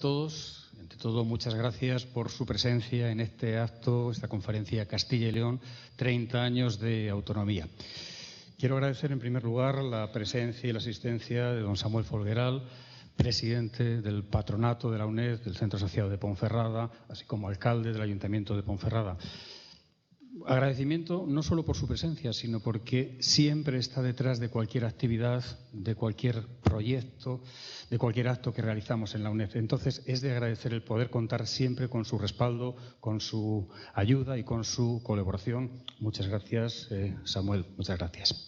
Todos, ante todo, muchas gracias por su presencia en este acto, esta conferencia Castilla y León, 30 años de autonomía. Quiero agradecer en primer lugar la presencia y la asistencia de don Samuel Folgueral, presidente del patronato de la UNED, del Centro Asociado de Ponferrada, así como alcalde del Ayuntamiento de Ponferrada. Agradecimiento no solo por su presencia, sino porque siempre está detrás de cualquier actividad, de cualquier proyecto, de cualquier acto que realizamos en la UNED. Entonces, es de agradecer el poder contar siempre con su respaldo, con su ayuda y con su colaboración. Muchas gracias, Samuel. Muchas gracias.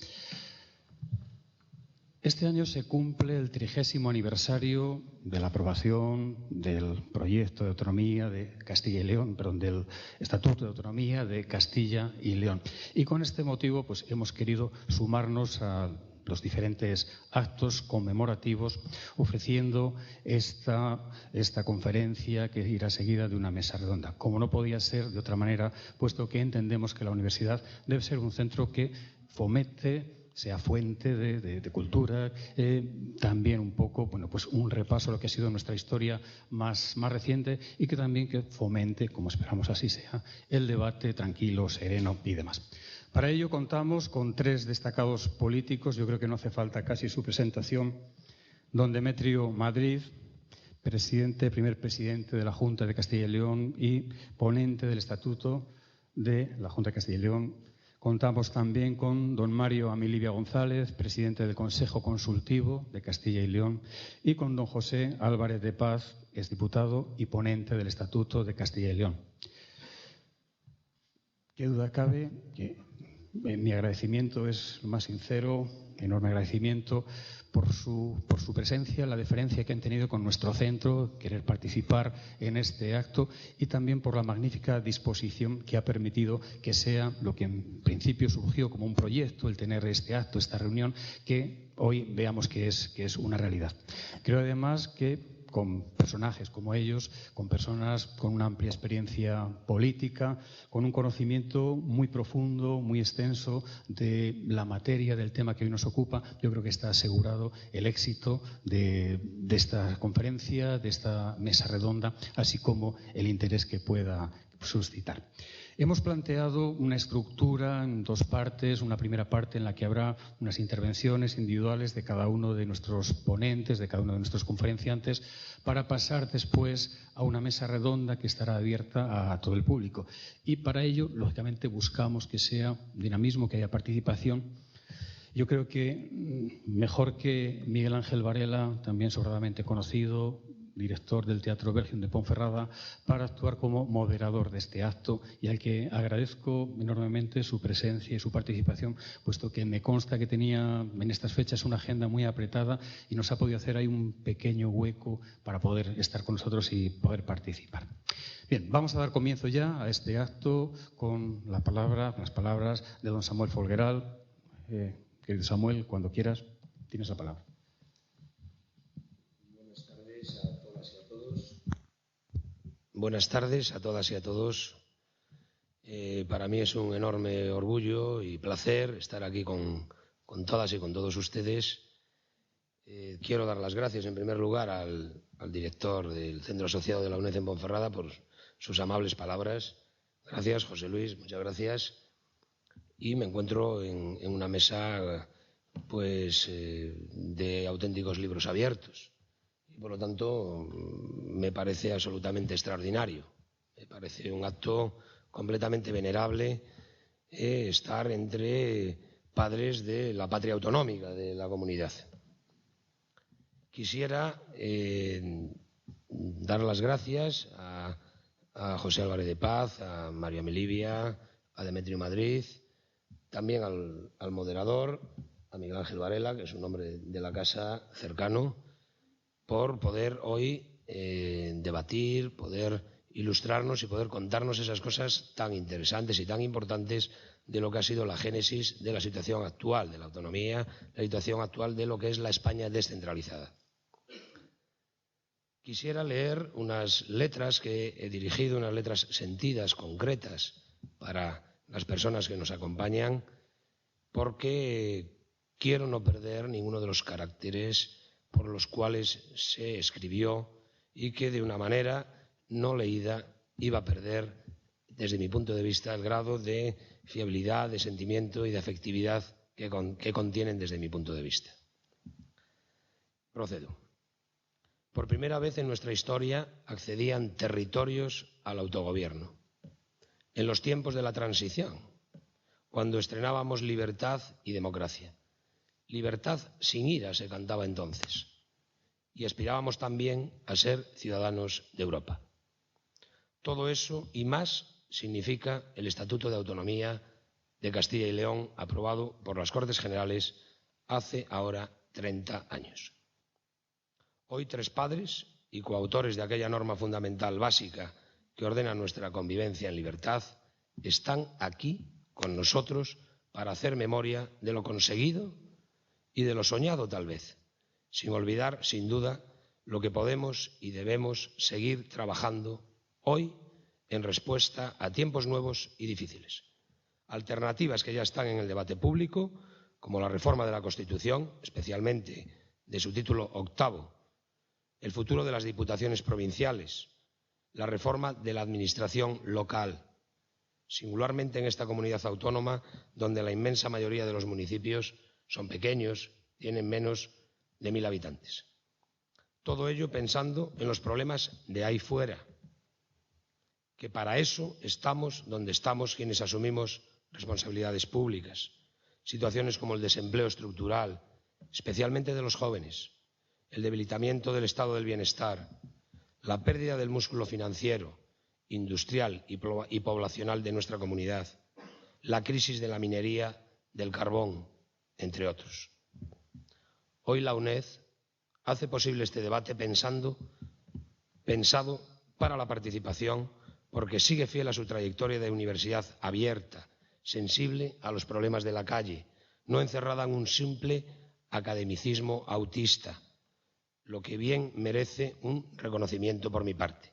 Este año se cumple el 30º aniversario de la aprobación del proyecto de autonomía de Castilla y León, perdón, del Estatuto de Autonomía de Castilla y León. Y con este motivo, pues hemos querido sumarnos a los diferentes actos conmemorativos, ofreciendo esta conferencia que irá seguida de una mesa redonda. Como no podía ser de otra manera, puesto que entendemos que la universidad debe ser un centro que fomente, sea fuente de cultura, también un poco, bueno, pues un repaso a lo que ha sido nuestra historia más reciente y que también que fomente, como esperamos así sea, el debate tranquilo, sereno y demás. Para ello contamos con 3 destacados políticos, yo creo que no hace falta casi su presentación. Don Demetrio Madrid, primer presidente de la Junta de Castilla y León y ponente del Estatuto de la Junta de Castilla y León. Contamos también con don Mario Amilibia González, presidente del Consejo Consultivo de Castilla y León, y con don José Álvarez de Paz, exdiputado y ponente del Estatuto de Castilla y León. Qué duda cabe que mi agradecimiento es más sincero, enorme agradecimiento por su presencia, la deferencia que han tenido con nuestro centro, querer participar en este acto y también por la magnífica disposición que ha permitido que sea lo que en principio surgió como un proyecto, el tener este acto, esta reunión, que hoy veamos que es una realidad. Creo además que con personajes como ellos, con personas con una amplia experiencia política, con un conocimiento muy profundo, muy extenso de la materia, del tema que hoy nos ocupa, yo creo que está asegurado el éxito de esta conferencia, de esta mesa redonda, así como el interés que pueda suscitar. Hemos planteado una estructura en 2 partes, una primera parte en la que habrá unas intervenciones individuales de cada uno de nuestros ponentes, de cada uno de nuestros conferenciantes, para pasar después a una mesa redonda que estará abierta a todo el público. Y para ello, lógicamente, buscamos que sea dinamismo, que haya participación. Yo creo que mejor que Miguel Ángel Varela, también sobradamente conocido, director del Teatro Bergium de Ponferrada, para actuar como moderador de este acto y al que agradezco enormemente su presencia y su participación, puesto que me consta que tenía en estas fechas una agenda muy apretada y nos ha podido hacer ahí un pequeño hueco para poder estar con nosotros y poder participar. Bien, vamos a dar comienzo ya a este acto con las palabras de don Samuel Folgueral. Querido Samuel, cuando quieras, tienes la palabra. Buenas tardes a todas y a todos. Para mí es un enorme orgullo y placer estar aquí con todas y con todos ustedes. Quiero dar las gracias en primer lugar al director del Centro Asociado de la UNED en Ponferrada por sus amables palabras. Gracias, José Luis, muchas gracias. Y me encuentro en una mesa pues de auténticos libros abiertos. Y por lo tanto me parece absolutamente extraordinario. Me parece un acto completamente venerable estar entre padres de la patria autonómica de la comunidad. Quisiera dar las gracias a José Álvarez de Paz, a María Melivia, a Demetrio Madrid, también al moderador, a Miguel Ángel Varela, que es un hombre de la casa cercano, por poder hoy debatir, poder ilustrarnos y poder contarnos esas cosas tan interesantes y tan importantes de lo que ha sido la génesis de la situación actual de la autonomía, la situación actual de lo que es la España descentralizada. Quisiera leer unas letras que he dirigido, unas letras sentidas, concretas, para las personas que nos acompañan, porque quiero no perder ninguno de los caracteres por los cuales se escribió y que de una manera no leída iba a perder, desde mi punto de vista, el grado de fiabilidad, de sentimiento y de afectividad que contienen desde mi punto de vista. Procedo. Por primera vez en nuestra historia accedían territorios al autogobierno. En los tiempos de la transición, cuando estrenábamos libertad y democracia. Libertad sin ira se cantaba entonces. Y aspirábamos también a ser ciudadanos de Europa. Todo eso y más significa el Estatuto de Autonomía de Castilla y León, aprobado por las Cortes Generales hace ahora 30 años. Hoy 3 padres y coautores de aquella norma fundamental básica que ordena nuestra convivencia en libertad están aquí con nosotros para hacer memoria de lo conseguido y de lo soñado tal vez, sin olvidar, sin duda, lo que podemos y debemos seguir trabajando hoy en respuesta a tiempos nuevos y difíciles. Alternativas que ya están en el debate público, como la reforma de la Constitución, especialmente de su título 8º, el futuro de las diputaciones provinciales, la reforma de la administración local, singularmente en esta comunidad autónoma donde la inmensa mayoría de los municipios son pequeños, tienen menos de 1000 habitantes. Todo ello pensando en los problemas de ahí fuera, que para eso estamos donde estamos quienes asumimos responsabilidades públicas. Situaciones como el desempleo estructural, especialmente de los jóvenes, el debilitamiento del estado del bienestar, la pérdida del músculo financiero, industrial y poblacional de nuestra comunidad, la crisis de la minería, del carbón, entre otros. Hoy la UNED hace posible este debate pensado para la participación, porque sigue fiel a su trayectoria de universidad abierta, sensible a los problemas de la calle, no encerrada en un simple academicismo autista, lo que bien merece un reconocimiento por mi parte.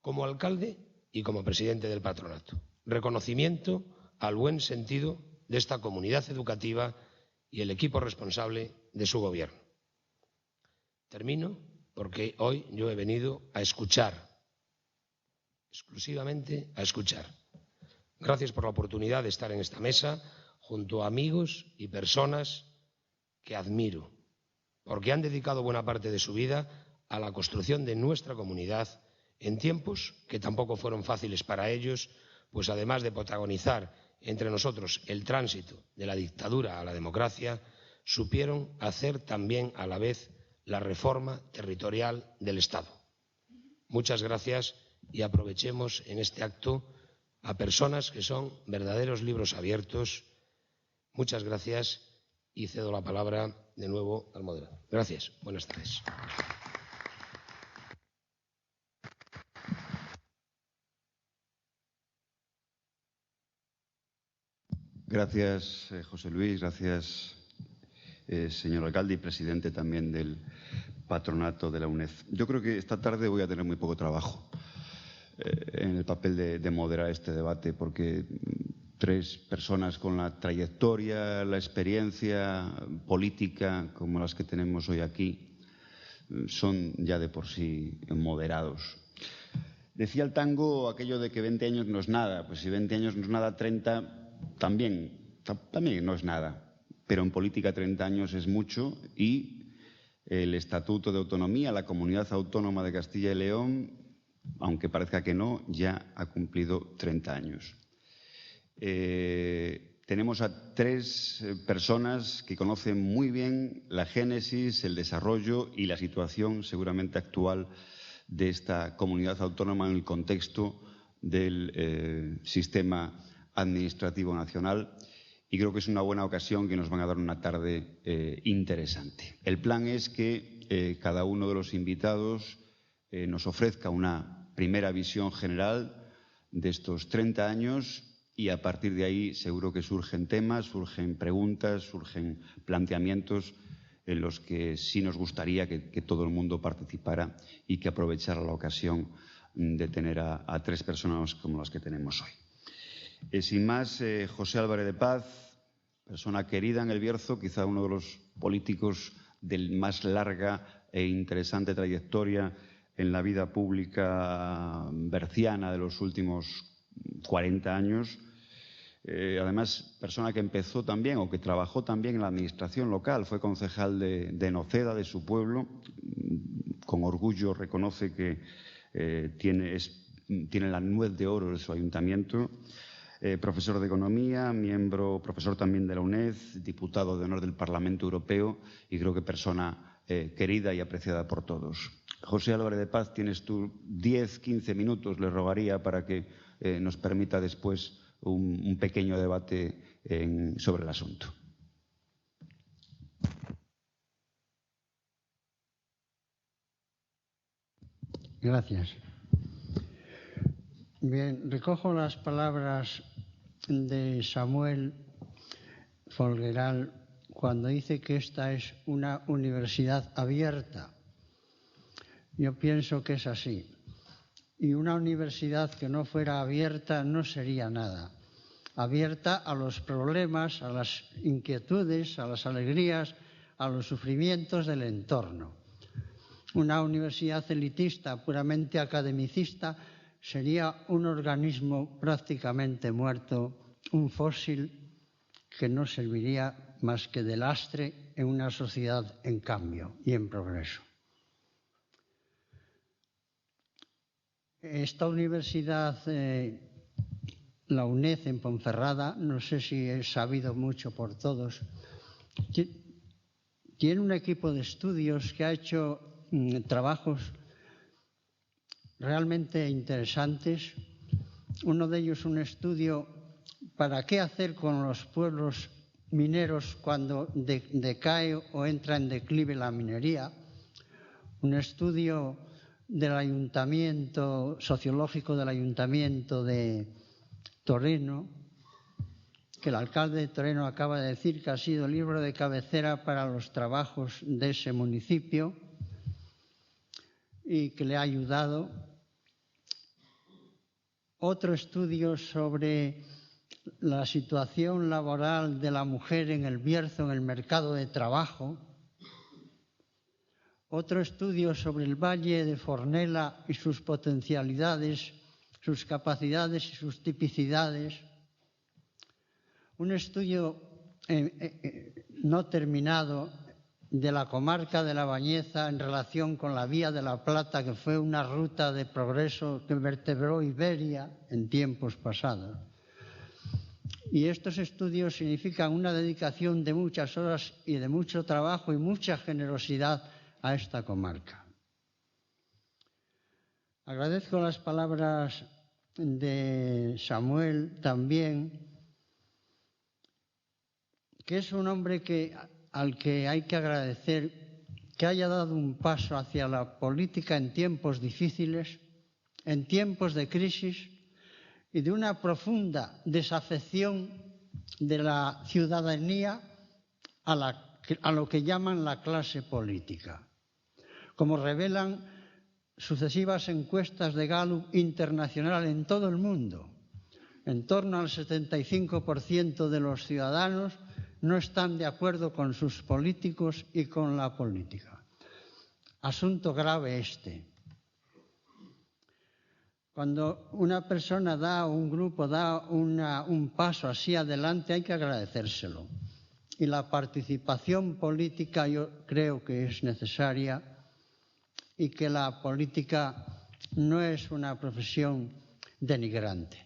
Como alcalde y como presidente del patronato, reconocimiento al buen sentido de esta comunidad educativa y el equipo responsable de su gobierno. Termino porque hoy yo he venido a escuchar, exclusivamente a escuchar. Gracias por la oportunidad de estar en esta mesa junto a amigos y personas que admiro, porque han dedicado buena parte de su vida a la construcción de nuestra comunidad en tiempos que tampoco fueron fáciles para ellos, pues además de protagonizar entre nosotros el tránsito de la dictadura a la democracia, supieron hacer también a la vez la reforma territorial del Estado. Muchas gracias y aprovechemos en este acto a personas que son verdaderos libros abiertos. Muchas gracias y cedo la palabra de nuevo al moderador. Gracias. Buenas tardes. Gracias, José Luis. Gracias, señor alcalde y presidente también del patronato de la UNED. Yo creo que esta tarde voy a tener muy poco trabajo en el papel de moderar este debate, porque 3 personas con la trayectoria, la experiencia política como las que tenemos hoy aquí son ya de por sí moderados. Decía el tango aquello de que 20 años no es nada. Pues si 20 años no es nada, 30 también no es nada. Pero en política 30 años es mucho y el Estatuto de Autonomía, la Comunidad Autónoma de Castilla y León, aunque parezca que no, ya ha cumplido 30 años. Tenemos a 3 personas que conocen muy bien la génesis, el desarrollo y la situación seguramente actual de esta comunidad autónoma en el contexto del sistema administrativo nacional, y creo que es una buena ocasión que nos van a dar una tarde interesante. El plan es que cada uno de los invitados nos ofrezca una primera visión general de estos 30 años y a partir de ahí seguro que surgen temas, surgen preguntas, surgen planteamientos en los que sí nos gustaría que todo el mundo participara y que aprovechara la ocasión de tener a 3 personas como las que tenemos hoy. Sin más, José Álvarez de Paz, persona querida en El Bierzo, quizá uno de los políticos de más larga e interesante trayectoria en la vida pública berciana de los últimos 40 años. Además, persona que empezó también o que trabajó también en la administración local, fue concejal de Noceda, de su pueblo. Con orgullo reconoce que tiene la nuez de oro de su ayuntamiento. Profesor de Economía, profesor también de la UNED, diputado de honor del Parlamento Europeo y creo que persona querida y apreciada por todos. José Álvarez de Paz, tienes tú 10-15 minutos, le rogaría, para que nos permita después un pequeño debate sobre el asunto. Gracias. Bien, recojo las palabras de Samuel Folgueral cuando dice que esta es una universidad abierta. Yo pienso que es así. Y una universidad que no fuera abierta no sería nada. Abierta a los problemas, a las inquietudes, a las alegrías, a los sufrimientos del entorno. Una universidad elitista, puramente academicista, sería un organismo prácticamente muerto, un fósil que no serviría más que de lastre en una sociedad en cambio y en progreso. Esta universidad, la UNED en Ponferrada, no sé si es sabido mucho por todos, tiene un equipo de estudios que ha hecho trabajos realmente interesantes. Uno de ellos un estudio para qué hacer con los pueblos mineros cuando decae o entra en declive la minería. Un estudio del ayuntamiento, sociológico del ayuntamiento de Toreno, que el alcalde de Toreno acaba de decir que ha sido el libro de cabecera para los trabajos de ese municipio y que le ha ayudado. Otro estudio sobre la situación laboral de la mujer en el Bierzo, en el mercado de trabajo. Otro estudio sobre el Valle de Fornela y sus potencialidades, sus capacidades y sus tipicidades. Un estudio no terminado de la comarca de La Bañeza en relación con la Vía de la Plata, que fue una ruta de progreso que vertebró Iberia en tiempos pasados. Y estos estudios significan una dedicación de muchas horas y de mucho trabajo y mucha generosidad a esta comarca. Agradezco las palabras de Samuel también, que es un hombre al que hay que agradecer que haya dado un paso hacia la política en tiempos difíciles, en tiempos de crisis y de una profunda desafección de la ciudadanía a lo que llaman la clase política. Como revelan sucesivas encuestas de Gallup internacional en todo el mundo, en torno al 75% de los ciudadanos no están de acuerdo con sus políticos y con la política. Asunto grave este. Cuando una persona un grupo da un paso así adelante, hay que agradecérselo. Y la participación política yo creo que es necesaria y que la política no es una profesión denigrante.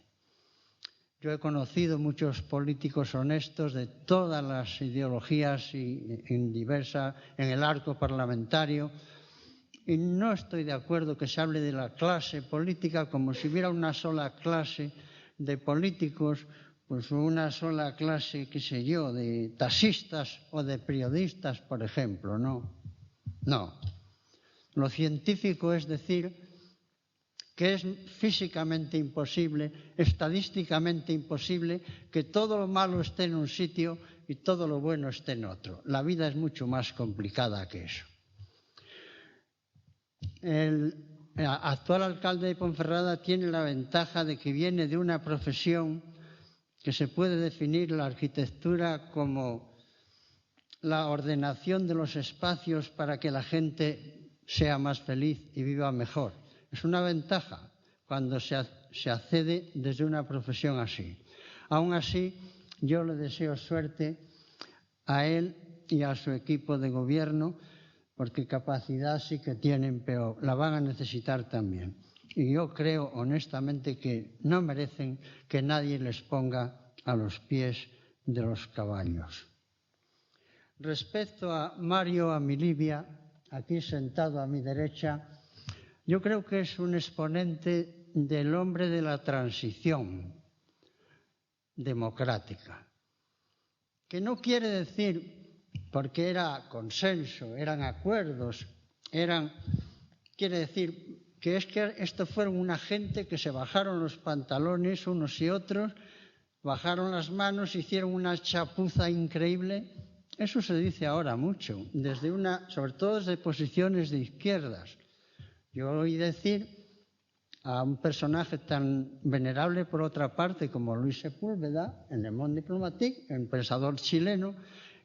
Yo he conocido muchos políticos honestos de todas las ideologías y en el arco parlamentario y no estoy de acuerdo que se hable de la clase política como si hubiera una sola clase de políticos, pues una sola clase, qué sé yo, de taxistas o de periodistas, por ejemplo. No. Lo científico es decir que es físicamente imposible, estadísticamente imposible, que todo lo malo esté en un sitio y todo lo bueno esté en otro. La vida es mucho más complicada que eso. El actual alcalde de Ponferrada tiene la ventaja de que viene de una profesión que se puede definir la arquitectura como la ordenación de los espacios para que la gente sea más feliz y viva mejor. Es una ventaja cuando se accede desde una profesión así. Aún así, yo le deseo suerte a él y a su equipo de gobierno, porque capacidad sí que tienen, pero la van a necesitar también. Y yo creo honestamente que no merecen que nadie les ponga a los pies de los caballos. Respecto a Mario Amilibia, aquí sentado a mi derecha, yo creo que es un exponente del hombre de la transición democrática, que no quiere decir, porque era consenso, eran acuerdos, quiere decir que es que esto fueron una gente que se bajaron los pantalones unos y otros, bajaron las manos, hicieron una chapuza increíble. Eso se dice ahora mucho, sobre todo desde posiciones de izquierdas. Yo oí decir a un personaje tan venerable por otra parte como Luis Sepúlveda, en Le Monde Diplomatique, el pensador chileno,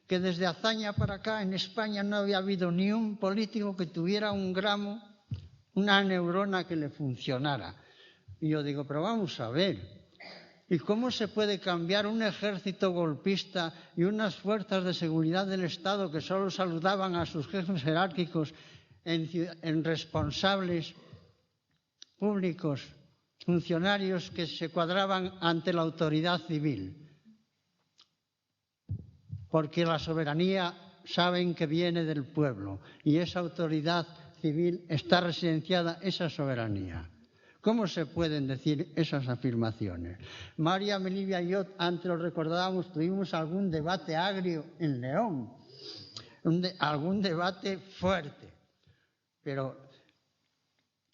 que desde Azaña para acá en España no había habido ni un político que tuviera un gramo, una neurona que le funcionara. Y yo digo, pero vamos a ver, ¿y cómo se puede cambiar un ejército golpista y unas fuerzas de seguridad del Estado que solo saludaban a sus jefes jerárquicos en responsables públicos, funcionarios que se cuadraban ante la autoridad civil? Porque la soberanía saben que viene del pueblo y esa autoridad civil está residenciada esa soberanía. ¿Cómo se pueden decir esas afirmaciones? María Melivia y yo, antes lo recordábamos, tuvimos algún debate agrio en León, algún debate fuerte, pero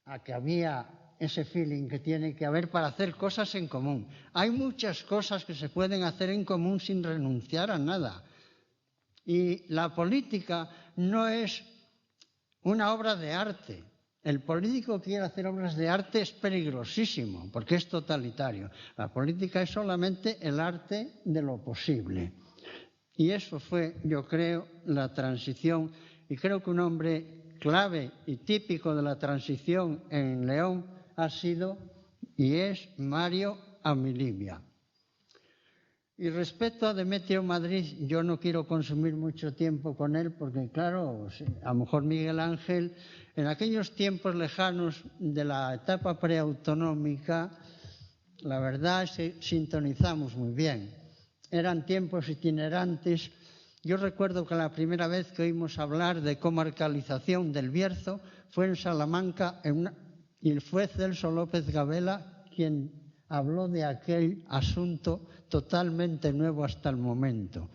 a que había ese feeling que tiene que haber para hacer cosas en común. Hay muchas cosas que se pueden hacer en común sin renunciar a nada. Y la política no es una obra de arte. El político que quiere hacer obras de arte es peligrosísimo, porque es totalitario. La política es solamente el arte de lo posible. Y eso fue, yo creo, la transición. Y creo que un hombre clave y típico de la transición en León ha sido y es Mario Amilibia. Y respecto a Demetrio Madrid, yo no quiero consumir mucho tiempo con él porque, claro, a lo mejor Miguel Ángel, en aquellos tiempos lejanos de la etapa preautonómica, la verdad es que sintonizamos muy bien. Eran tiempos itinerantes. Yo recuerdo que la primera vez que oímos hablar de comarcalización del Bierzo fue en Salamanca y fue Celso López Gabela quien habló de aquel asunto totalmente nuevo hasta el momento.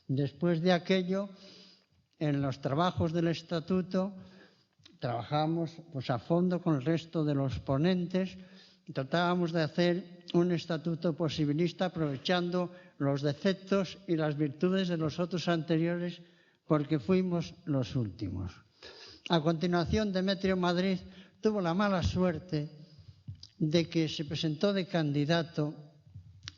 Después de aquello, en los trabajos del estatuto, trabajamos a fondo con el resto de los ponentes, tratábamos de hacer un estatuto posibilista aprovechando los defectos y las virtudes de los otros anteriores porque fuimos los últimos. A continuación, Demetrio Madrid tuvo la mala suerte de que se presentó de candidato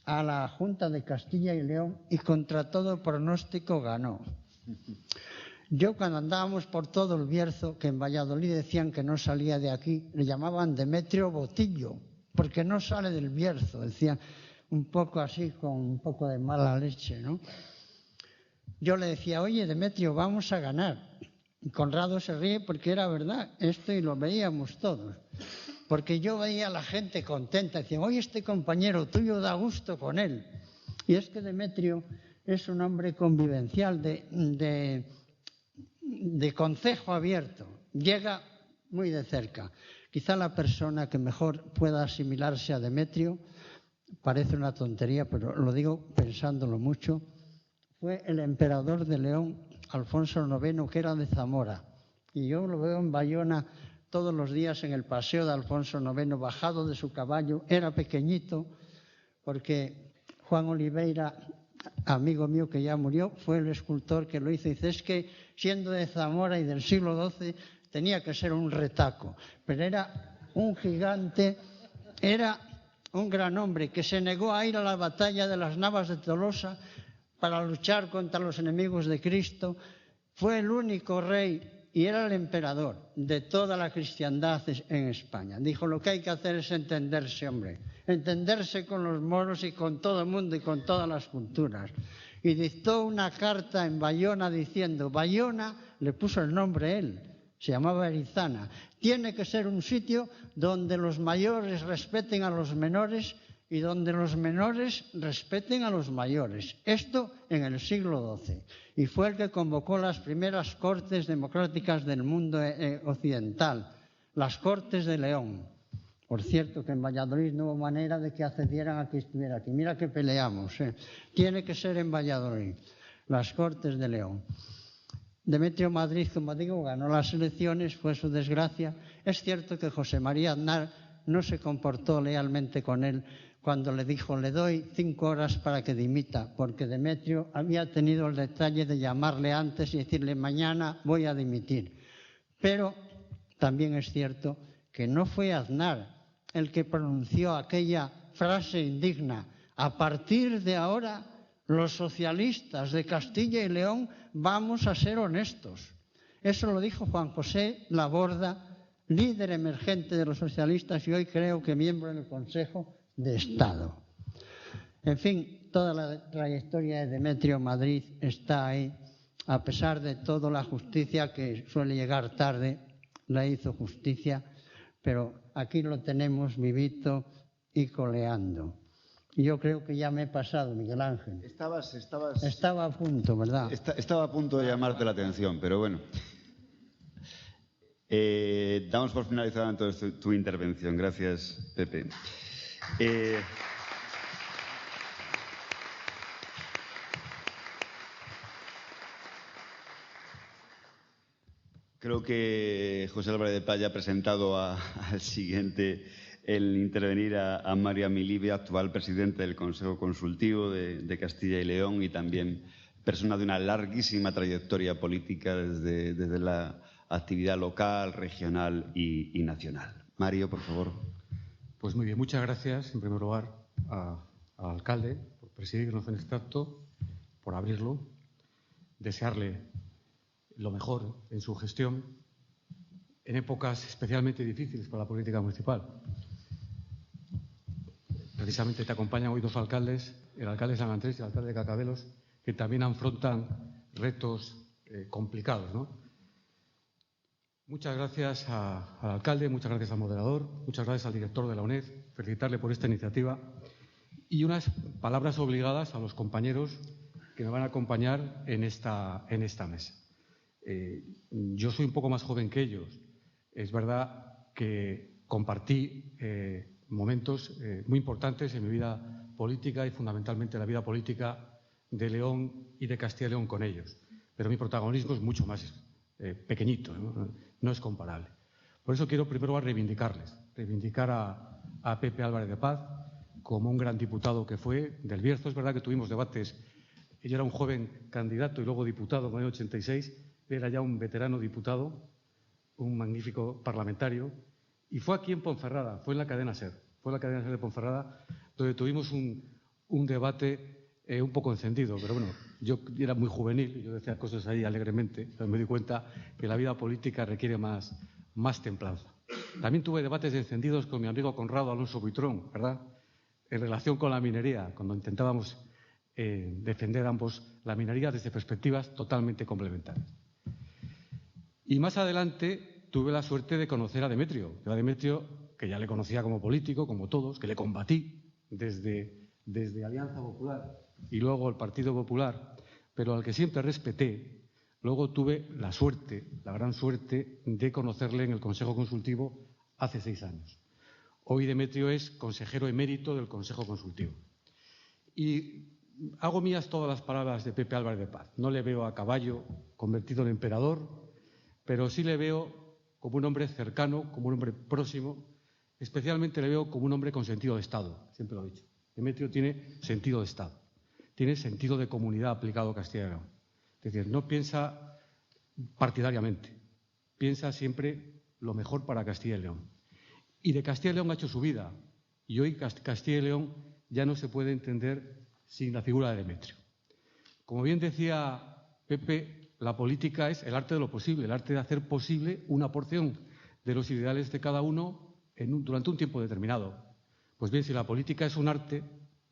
a la Junta de Castilla y León y contra todo pronóstico ganó. Yo cuando andábamos por todo el Bierzo, que en Valladolid decían que no salía de aquí, le llamaban Demetrio Botillo, porque no sale del Bierzo, decían un poco así, con un poco de mala leche, ¿no? Yo le decía, oye Demetrio, vamos a ganar. Y Conrado se ríe porque era verdad, esto y lo veíamos todos. Porque yo veía a la gente contenta, decían, oye, este compañero tuyo da gusto con él. Y es que Demetrio es un hombre convivencial, de concejo abierto, llega muy de cerca. Quizá la persona que mejor pueda asimilarse a Demetrio, parece una tontería, pero lo digo pensándolo mucho, fue el emperador de León, Alfonso IX, que era de Zamora. Y yo lo veo en Bayona todos los días en el paseo de Alfonso IX, bajado de su caballo, era pequeñito, porque Juan Oliveira, amigo mío que ya murió, fue el escultor que lo hizo. Y dice, es que siendo de Zamora y del siglo XII tenía que ser un retaco, pero era un gigante, era un gran hombre que se negó a ir a la batalla de las Navas de Tolosa para luchar contra los enemigos de Cristo. Fue el único rey y era el emperador de toda la cristiandad en España. Dijo, lo que hay que hacer es entenderse, hombre, entenderse con los moros y con todo el mundo y con todas las culturas. Y dictó una carta en Bayona diciendo, Bayona, le puso el nombre él, se llamaba Erizana, tiene que ser un sitio donde los mayores respeten a los menores y donde los menores respeten a los mayores. Esto en el siglo XII. Y fue el que convocó las primeras cortes democráticas del mundo occidental, las Cortes de León. Por cierto, que en Valladolid no hubo manera de que accedieran a que estuviera aquí. Mira que peleamos. Tiene que ser en Valladolid, las Cortes de León. Demetrio Madrid, como digo, ganó las elecciones, fue su desgracia. Es cierto que José María Aznar no se comportó lealmente con él cuando le dijo, le doy 5 horas para que dimita, porque Demetrio había tenido el detalle de llamarle antes y decirle, mañana voy a dimitir. Pero también es cierto que no fue Aznar el que pronunció aquella frase indigna, a partir de ahora los socialistas de Castilla y León vamos a ser honestos. Eso lo dijo Juan José Laborda, líder emergente de los socialistas y hoy creo que miembro del Consejo de Estado. En fin, toda la trayectoria de Demetrio Madrid está ahí, a pesar de toda la justicia que suele llegar tarde, la hizo justicia, pero aquí lo tenemos vivito y coleando. Y yo creo que ya me he pasado, Miguel Ángel. Estaba a punto, ¿verdad? Estaba a punto de llamarte la atención, pero bueno. Damos por finalizada entonces tu intervención. Gracias, Pepe. Creo que José Álvarez de Paz ya ha presentado al siguiente el intervenir a María Milibia, actual presidente del Consejo Consultivo de Castilla y León y también persona de una larguísima trayectoria política desde la actividad local, regional y nacional. Mario, por favor. Pues muy bien, muchas gracias en primer lugar al alcalde por presidirnos en este acto, por abrirlo, desearle lo mejor en su gestión en épocas especialmente difíciles para la política municipal. Precisamente te acompañan hoy 2 alcaldes, el alcalde de San Andrés y el alcalde de Cacabelos, que también afrontan retos complicados, ¿no? Muchas gracias al alcalde, muchas gracias al moderador, muchas gracias al director de la UNED, felicitarle por esta iniciativa y unas palabras obligadas a los compañeros que me van a acompañar en esta mesa. Yo soy un poco más joven que ellos. Es verdad que compartí momentos muy importantes en mi vida política y fundamentalmente en la vida política de León y de Castilla y León con ellos. Pero mi protagonismo es mucho más pequeñito, no es comparable. Por eso quiero primero reivindicar a Pepe Álvarez de Paz como un gran diputado que fue del Bierzo. Es verdad que tuvimos debates. Yo era un joven candidato y luego diputado en el 86. Era ya un veterano diputado, un magnífico parlamentario. Y fue aquí en Ponferrada, fue en la cadena SER. Fue en la cadena SER de Ponferrada donde tuvimos un debate un poco encendido. Pero bueno, yo era muy juvenil, yo decía cosas ahí alegremente. Pero me di cuenta que la vida política requiere más templanza. También tuve debates encendidos con mi amigo Conrado Alonso Buitrón, ¿verdad? En relación con la minería, cuando intentábamos defender ambos la minería desde perspectivas totalmente complementarias. Y más adelante tuve la suerte de conocer a Demetrio. A Demetrio, que ya le conocía como político, como todos, que le combatí desde Alianza Popular y luego el Partido Popular, pero al que siempre respeté. Luego tuve la gran suerte, de conocerle en el Consejo Consultivo hace 6 años. Hoy Demetrio es consejero emérito del Consejo Consultivo. Y hago mías todas las palabras de Pepe Álvarez de Paz. No le veo a caballo convertido en emperador, pero sí le veo como un hombre cercano, como un hombre próximo. Especialmente le veo como un hombre con sentido de Estado, siempre lo he dicho. Demetrio tiene sentido de Estado, tiene sentido de comunidad aplicado a Castilla y León. Es decir, no piensa partidariamente, piensa siempre lo mejor para Castilla y León. Y de Castilla y León ha hecho su vida. Y hoy Castilla y León ya no se puede entender sin la figura de Demetrio. Como bien decía Pepe, la política es el arte de lo posible, el arte de hacer posible una porción de los ideales de cada uno durante un tiempo determinado. Pues bien, si la política es un arte,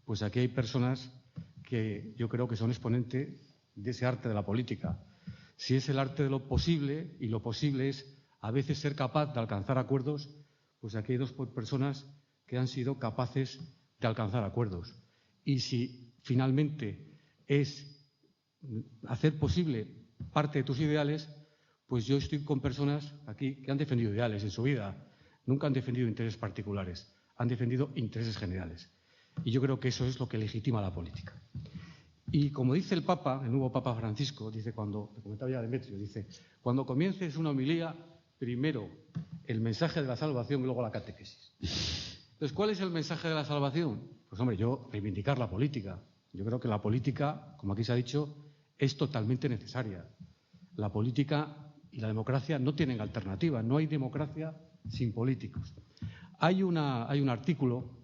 pues aquí hay personas que yo creo que son exponentes de ese arte de la política. Si es el arte de lo posible, y lo posible es a veces ser capaz de alcanzar acuerdos, pues aquí hay dos personas que han sido capaces de alcanzar acuerdos. Y si finalmente es hacer posible parte de tus ideales, pues yo estoy con personas aquí que han defendido ideales en su vida. Nunca han defendido intereses particulares, han defendido intereses generales. Y yo creo que eso es lo que legitima la política. Y como dice el Papa, el nuevo Papa Francisco, dice cuando, lo comentaba ya Demetrio, dice, cuando comiences una homilía, primero el mensaje de la salvación y luego la catequesis. Entonces, ¿cuál es el mensaje de la salvación? Pues hombre, yo reivindicar la política. Yo creo que la política, como aquí se ha dicho, es totalmente necesaria. La política y la democracia no tienen alternativa. No hay democracia sin políticos. Hay un artículo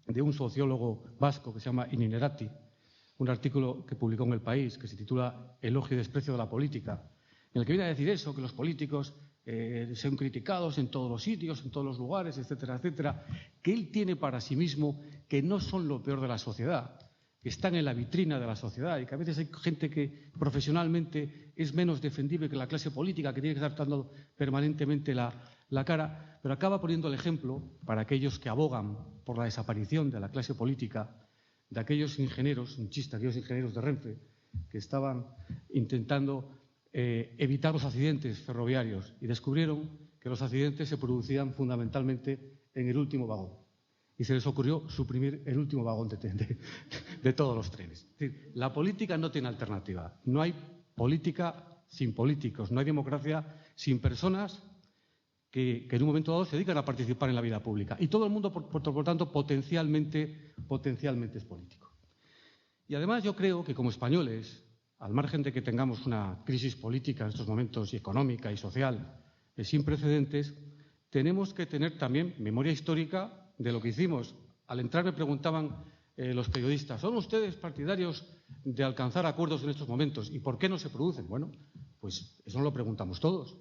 de un sociólogo vasco que se llama Ininerati, un artículo que publicó en El País, que se titula Elogio y desprecio de la política, en el que viene a decir eso, que los políticos son criticados en todos los sitios, en todos los lugares, etcétera, etcétera, que él tiene para sí mismo que no son lo peor de la sociedad, que están en la vitrina de la sociedad y que a veces hay gente que profesionalmente es menos defendible que la clase política, que tiene que estar dando permanentemente la cara, pero acaba poniendo el ejemplo para aquellos que abogan por la desaparición de la clase política, de aquellos ingenieros, un chiste, aquellos ingenieros de Renfe, que estaban intentando evitar los accidentes ferroviarios y descubrieron que los accidentes se producían fundamentalmente en el último vagón. Y se les ocurrió suprimir el último vagón de todos los trenes. Es decir, la política no tiene alternativa. No hay política sin políticos, no hay democracia sin personas que en un momento dado se dedican a participar en la vida pública. Y todo el mundo, por tanto, potencialmente es político. Y además yo creo que como españoles, al margen de que tengamos una crisis política en estos momentos, y económica y social, sin precedentes, tenemos que tener también memoria histórica de lo que hicimos. Al entrar me preguntaban los periodistas, ¿son ustedes partidarios de alcanzar acuerdos en estos momentos? ¿Y por qué no se producen? Bueno, pues eso no lo preguntamos todos.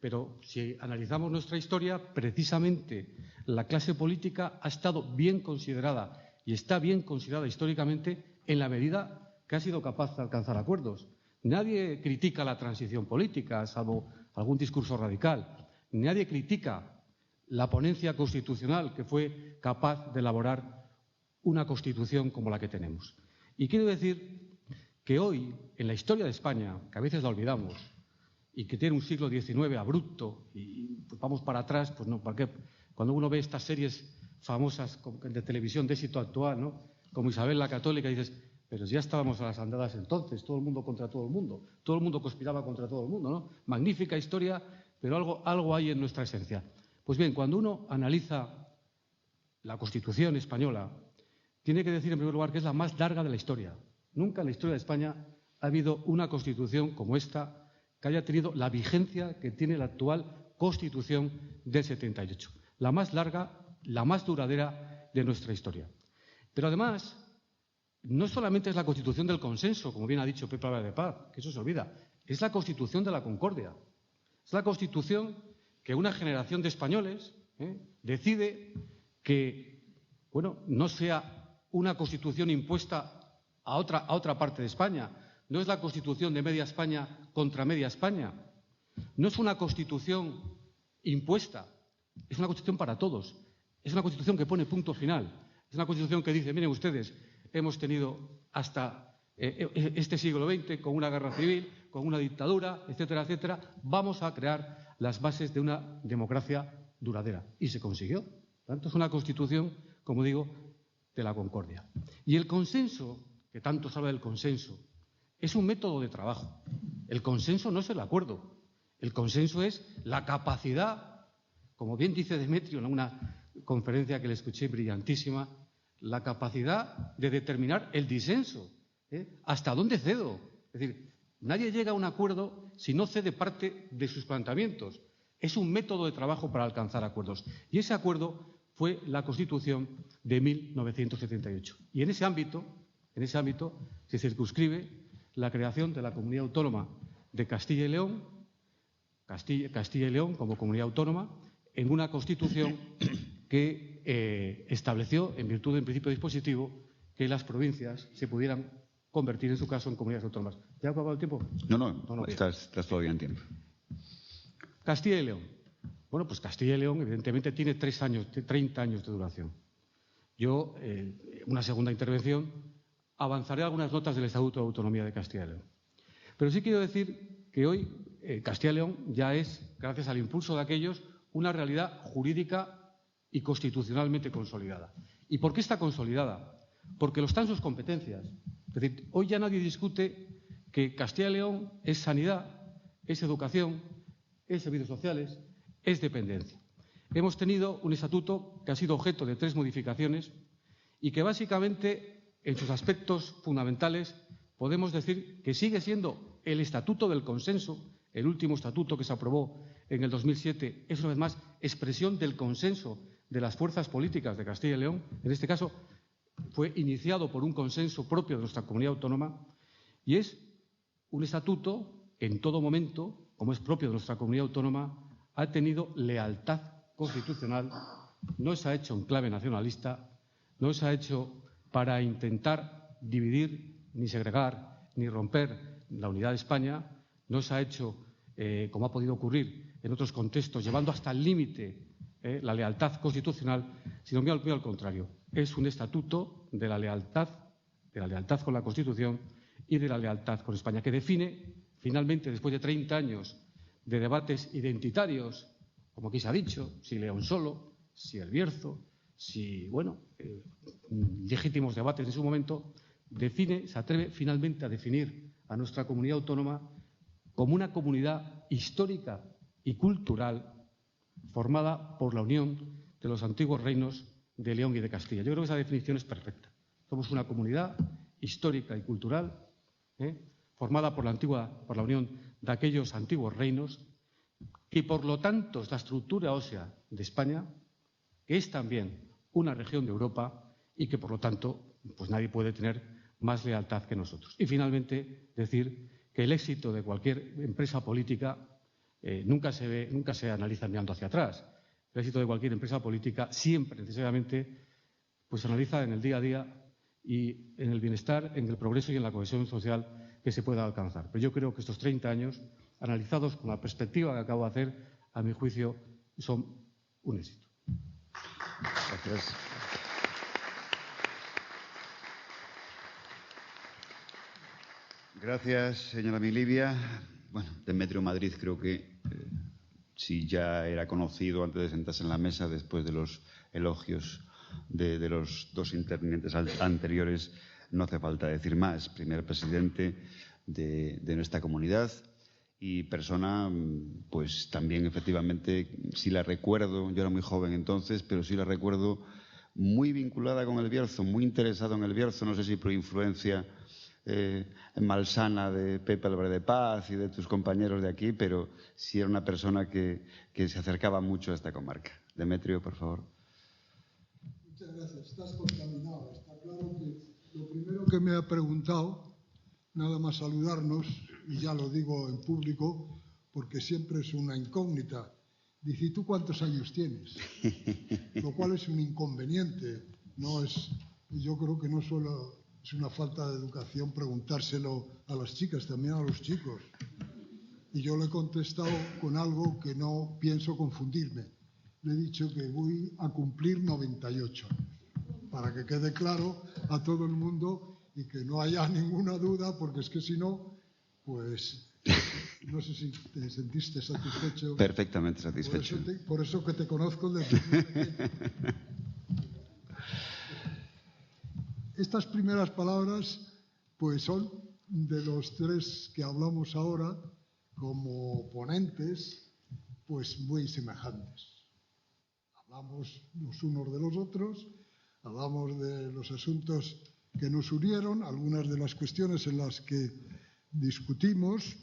Pero si analizamos nuestra historia, precisamente la clase política ha estado bien considerada y está bien considerada históricamente en la medida que ha sido capaz de alcanzar acuerdos. Nadie critica la transición política, salvo algún discurso radical. Nadie critica la ponencia constitucional que fue capaz de elaborar una Constitución como la que tenemos. Y quiero decir que hoy, en la historia de España, que a veces la olvidamos, y que tiene un siglo XIX abrupto, y pues vamos para atrás, pues no, ¿para qué? Cuando uno ve estas series famosas de televisión de éxito actual, ¿no? Como Isabel la Católica, dices, pero ya estábamos a las andadas entonces, todo el mundo contra todo el mundo conspiraba contra todo el mundo, ¿no? Magnífica historia, pero algo hay en nuestra esencia. Pues bien, cuando uno analiza la Constitución española, tiene que decir en primer lugar que es la más larga de la historia. Nunca en la historia de España ha habido una Constitución como esta, que haya tenido la vigencia que tiene la actual Constitución del 78. La más larga, la más duradera de nuestra historia. Pero además, no solamente es la Constitución del consenso, como bien ha dicho Pepe Álvarez de Paz, que eso se olvida, es la Constitución de la concordia. Es la Constitución que una generación de españoles decide que, bueno, no sea una Constitución impuesta a otra parte de España. No es la Constitución de media España contra media España. No es una Constitución impuesta. Es una Constitución para todos. Es una Constitución que pone punto final. Es una Constitución que dice, miren ustedes, hemos tenido hasta este siglo XX con una guerra civil, con una dictadura, etcétera, etcétera. Vamos a crear las bases de una democracia duradera. Y se consiguió. Por tanto, es una Constitución, como digo, de la concordia. Y el consenso, que tanto se habla del consenso, es un método de trabajo. El consenso no es el acuerdo. El consenso es la capacidad, como bien dice Demetrio en una conferencia que le escuché brillantísima, la capacidad de determinar el disenso. ¿Hasta dónde cedo? Es decir, nadie llega a un acuerdo si no cede parte de sus planteamientos. Es un método de trabajo para alcanzar acuerdos. Y ese acuerdo fue la Constitución de 1978. Y en ese ámbito se circunscribe la creación de la comunidad autónoma de Castilla y León, Castilla y León como comunidad autónoma, en una Constitución que estableció, en virtud del principio dispositivo, que las provincias se pudieran convertir, en su caso, en comunidades autónomas. ¿Ya ha acabado el tiempo? No, estás todavía en tiempo. Castilla y León. Bueno, pues Castilla y León, evidentemente, tiene 30 años de duración. Yo, en una segunda intervención, avanzaré algunas notas del Estatuto de Autonomía de Castilla y León. Pero sí quiero decir que hoy Castilla y León ya es, gracias al impulso de aquellos, una realidad jurídica y constitucionalmente consolidada. ¿Y por qué está consolidada? Porque lo están sus competencias. Es decir, hoy ya nadie discute que Castilla y León es sanidad, es educación, es servicios sociales, es dependencia. Hemos tenido un estatuto que ha sido objeto de 3 modificaciones y que básicamente, en sus aspectos fundamentales, podemos decir que sigue siendo el estatuto del consenso. El último estatuto que se aprobó en el 2007 es, una vez más, expresión del consenso de las fuerzas políticas de Castilla y León. En este caso, fue iniciado por un consenso propio de nuestra comunidad autónoma y es un estatuto que en todo momento, como es propio de nuestra comunidad autónoma, ha tenido lealtad constitucional, no se ha hecho en clave nacionalista, no se ha hecho para intentar dividir, ni segregar, ni romper la unidad de España, no se ha hecho, como ha podido ocurrir en otros contextos, llevando hasta el límite la lealtad constitucional, sino muy al contrario. Es un estatuto de la lealtad con la Constitución y de la lealtad con España, que define, finalmente, después de 30 años de debates identitarios, como aquí se ha dicho, si León solo, si El Bierzo, si, legítimos debates en su momento, se atreve finalmente a definir a nuestra comunidad autónoma como una comunidad histórica y cultural formada por la unión de los antiguos reinos de León y de Castilla. Yo creo que esa definición es perfecta. Somos una comunidad histórica y cultural formada por la unión de aquellos antiguos reinos y, por lo tanto, es la estructura ósea de España, que es también una región de Europa y que, por lo tanto, pues nadie puede tener más lealtad que nosotros. Y, finalmente, decir que el éxito de cualquier empresa política nunca se analiza mirando hacia atrás. El éxito de cualquier empresa política siempre, necesariamente, pues se analiza en el día a día y en el bienestar, en el progreso y en la cohesión social que se pueda alcanzar. Pero yo creo que estos 30 años, analizados con la perspectiva que acabo de hacer, a mi juicio, son un éxito. Gracias. Gracias, señora Milibia. Bueno, Demetrio Madrid creo que si ya era conocido antes de sentarse en la mesa, después de los elogios de los 2 intervinientes anteriores, no hace falta decir más. Primer presidente de nuestra comunidad y persona, pues también efectivamente, sí la recuerdo, yo era muy joven entonces, pero sí la recuerdo muy vinculada con El Bierzo, muy interesado en El Bierzo, no sé si por influencia malsana de Pepe Álvarez de Paz y de tus compañeros de aquí, pero sí era una persona que se acercaba mucho a esta comarca. Demetrio, por favor. Muchas gracias. Estás contaminado. Está claro que lo primero que me ha preguntado, nada más saludarnos, y ya lo digo en público, porque siempre es una incógnita. Dice, ¿y tú cuántos años tienes? Lo cual es un inconveniente. Yo creo que no solo es una falta de educación preguntárselo a las chicas, también a los chicos. Y yo le he contestado con algo que no pienso confundirme. Le he dicho que voy a cumplir 98 años, para que quede claro a todo el mundo y que no haya ninguna duda, porque es que si no, pues no sé si te sentiste satisfecho. Perfectamente satisfecho. Por eso que te conozco desde muy pequeño. Estas primeras palabras, pues son de los 3 que hablamos ahora como ponentes, pues muy semejantes. Hablamos los unos de los otros, hablamos de los asuntos que nos unieron, algunas de las cuestiones en las que discutimos.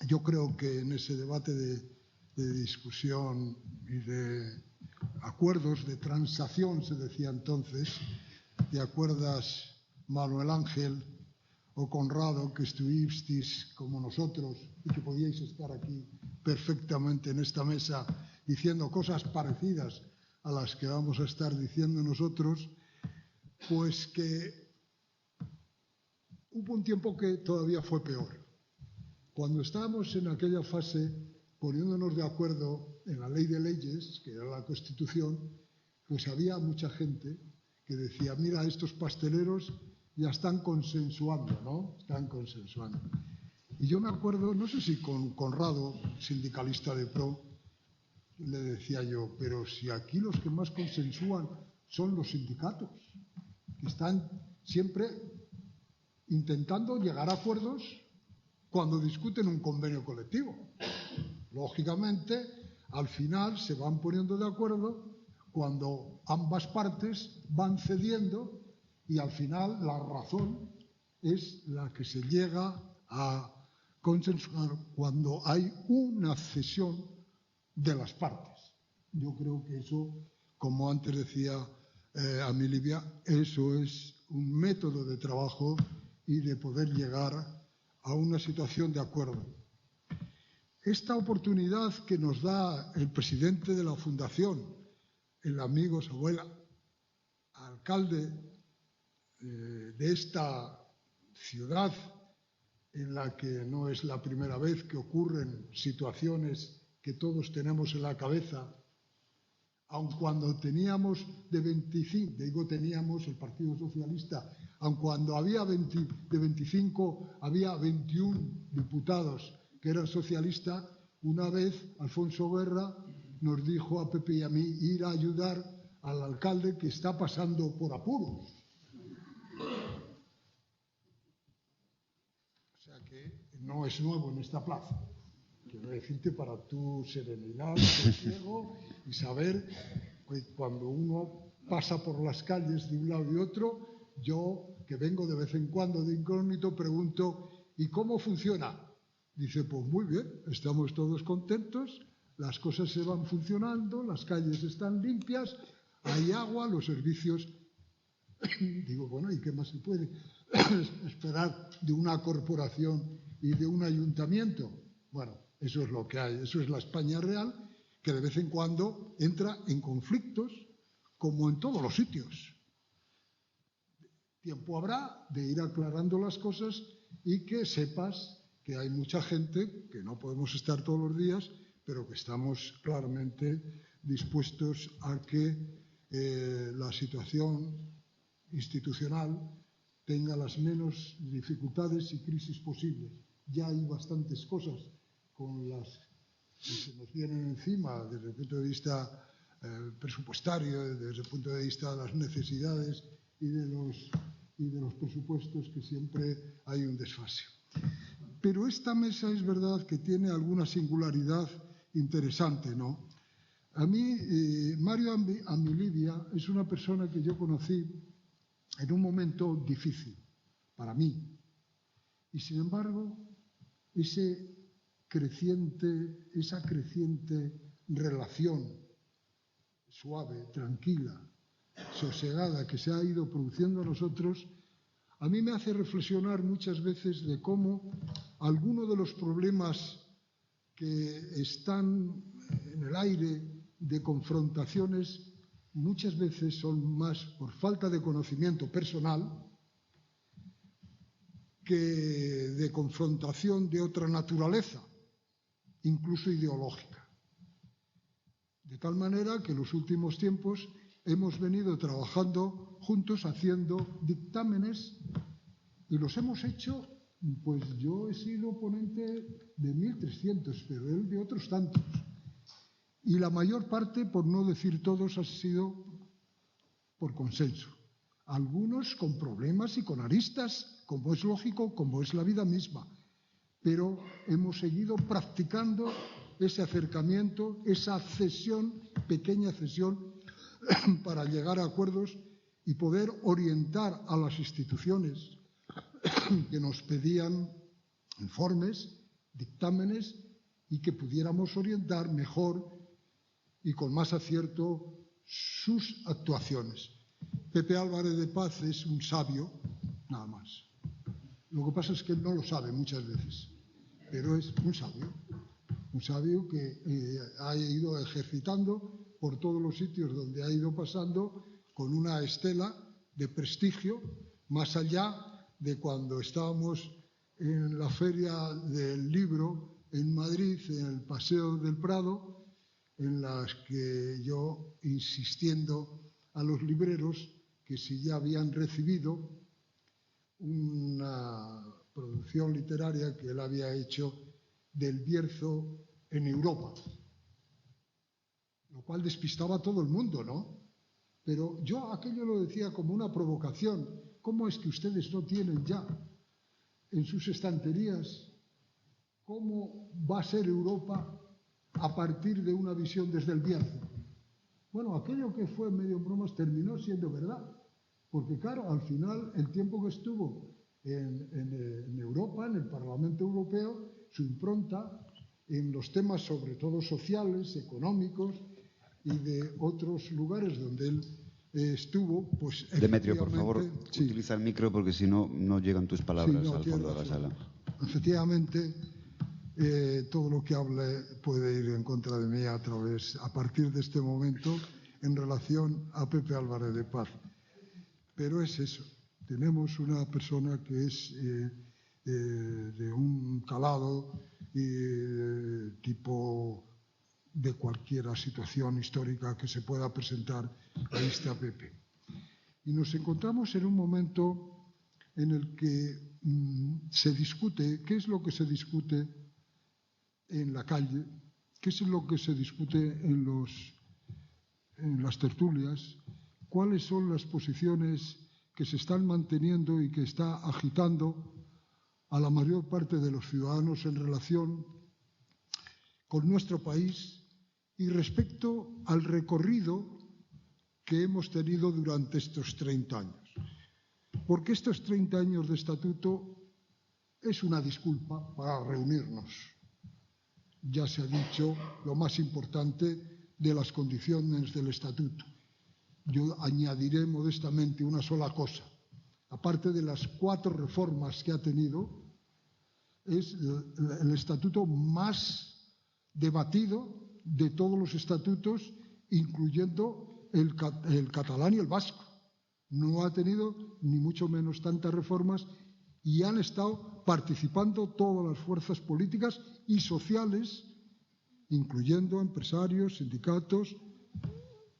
Yo creo que en ese debate de discusión y de acuerdos, de transacción, se decía entonces, ¿te acuerdas, Manuel Ángel o Conrado, que estuvisteis como nosotros y que podíais estar aquí perfectamente en esta mesa diciendo cosas parecidas a las que vamos a estar diciendo nosotros, pues que hubo un tiempo que todavía fue peor. Cuando estábamos en aquella fase poniéndonos de acuerdo en la ley de leyes, que era la Constitución, pues había mucha gente que decía, mira, estos pasteleros ya están consensuando, ¿no? Están consensuando. Y yo me acuerdo, no sé si con Conrado, sindicalista de PRO, le decía yo, pero si aquí los que más consensúan son los sindicatos, que están siempre intentando llegar a acuerdos cuando discuten un convenio colectivo. Lógicamente, al final se van poniendo de acuerdo cuando ambas partes van cediendo y al final la razón es la que se llega a consensuar cuando hay una cesión de las partes. Yo creo que eso, como antes decía Amilibia, eso es un método de trabajo y de poder llegar a una situación de acuerdo. Esta oportunidad que nos da el presidente de la Fundación, el amigo Sabuela, alcalde de esta ciudad en la que no es la primera vez que ocurren situaciones que todos tenemos en la cabeza, aun cuando teníamos de 25, digo teníamos el Partido Socialista, aun cuando había de 25 había 21 diputados que eran socialistas, una vez Alfonso Guerra nos dijo a Pepe y a mí ir a ayudar al alcalde que está pasando por apuros. O sea que no es nuevo en esta plaza. Quiero decirte, para tu serenidad, sosiego y saber que cuando uno pasa por las calles de un lado y otro, yo, que vengo de vez en cuando de incógnito, pregunto, ¿y cómo funciona? Dice, pues muy bien, estamos todos contentos, las cosas se van funcionando, las calles están limpias, hay agua, los servicios. Digo, bueno, ¿y qué más se puede esperar de una corporación y de un ayuntamiento? Bueno, eso es lo que hay, eso es la España real, que de vez en cuando entra en conflictos, como en todos los sitios. Tiempo habrá de ir aclarando las cosas y que sepas que hay mucha gente, que no podemos estar todos los días, pero que estamos claramente dispuestos a que la situación institucional tenga las menos dificultades y crisis posibles. Ya hay bastantes cosas con las que se nos vienen encima desde el punto de vista presupuestario, desde el punto de vista de las necesidades y de los presupuestos, que siempre hay un desfase. Pero esta mesa es verdad que tiene alguna singularidad interesante, ¿no? A mí, Mario Amilibia es una persona que yo conocí en un momento difícil para mí. Y sin embargo, esa creciente relación suave, tranquila, sosegada que se ha ido produciendo a nosotros, a mí me hace reflexionar muchas veces de cómo algunos de los problemas que están en el aire de confrontaciones muchas veces son más por falta de conocimiento personal que de confrontación de otra naturaleza, incluso ideológica. De tal manera que en los últimos tiempos hemos venido trabajando juntos haciendo dictámenes y los hemos hecho, pues yo he sido ponente de 1.300, pero él de otros tantos. Y la mayor parte, por no decir todos, ha sido por consenso. Algunos con problemas y con aristas, como es lógico, como es la vida misma. Pero hemos seguido practicando ese acercamiento, esa cesión, pequeña cesión, para llegar a acuerdos y poder orientar a las instituciones que nos pedían informes, dictámenes, y que pudiéramos orientar mejor y con más acierto sus actuaciones. Pepe Álvarez de Paz es un sabio, nada más. Lo que pasa es que él no lo sabe muchas veces. pero es un sabio que ha ido ejercitando por todos los sitios donde ha ido pasando con una estela de prestigio, más allá de cuando estábamos en la Feria del Libro en Madrid, en el Paseo del Prado, en las que yo, insistiendo a los libreros que si ya habían recibido una producción literaria que él había hecho del Bierzo en Europa, lo cual despistaba a todo el mundo, ¿no? Pero yo aquello lo decía como una provocación. ¿Cómo es que ustedes no tienen ya en sus estanterías cómo va a ser Europa a partir de una visión desde el Bierzo? Bueno, aquello que fue medio en bromas terminó siendo verdad, porque claro, al final el tiempo que estuvo en Europa, en el Parlamento Europeo, su impronta en los temas sobre todo sociales, económicos y de otros lugares donde él estuvo, pues Demetrio, por favor, sí, utiliza el micro porque si no, no llegan tus palabras al fondo de la sala. Efectivamente, todo lo que hable puede ir en contra de mí a partir de este momento en relación a Pepe Álvarez de Paz. Pero es eso, tenemos una persona que es de un calado tipo de cualquier situación histórica que se pueda presentar a este Pepe. Y nos encontramos en un momento en el que se discute, ¿qué es lo que se discute en la calle? ¿Qué es lo que se discute en las tertulias? ¿Cuáles son las posiciones que se están manteniendo y que está agitando a la mayor parte de los ciudadanos en relación con nuestro país y respecto al recorrido que hemos tenido durante estos 30 años? Porque estos 30 años de estatuto es una disculpa para reunirnos. Ya se ha dicho lo más importante de las condiciones del estatuto. Yo añadiré modestamente una sola cosa. Aparte de las 4 reformas que ha tenido, es el estatuto más debatido de todos los estatutos, incluyendo el catalán y el vasco. No ha tenido ni mucho menos tantas reformas y han estado participando todas las fuerzas políticas y sociales, incluyendo empresarios, sindicatos,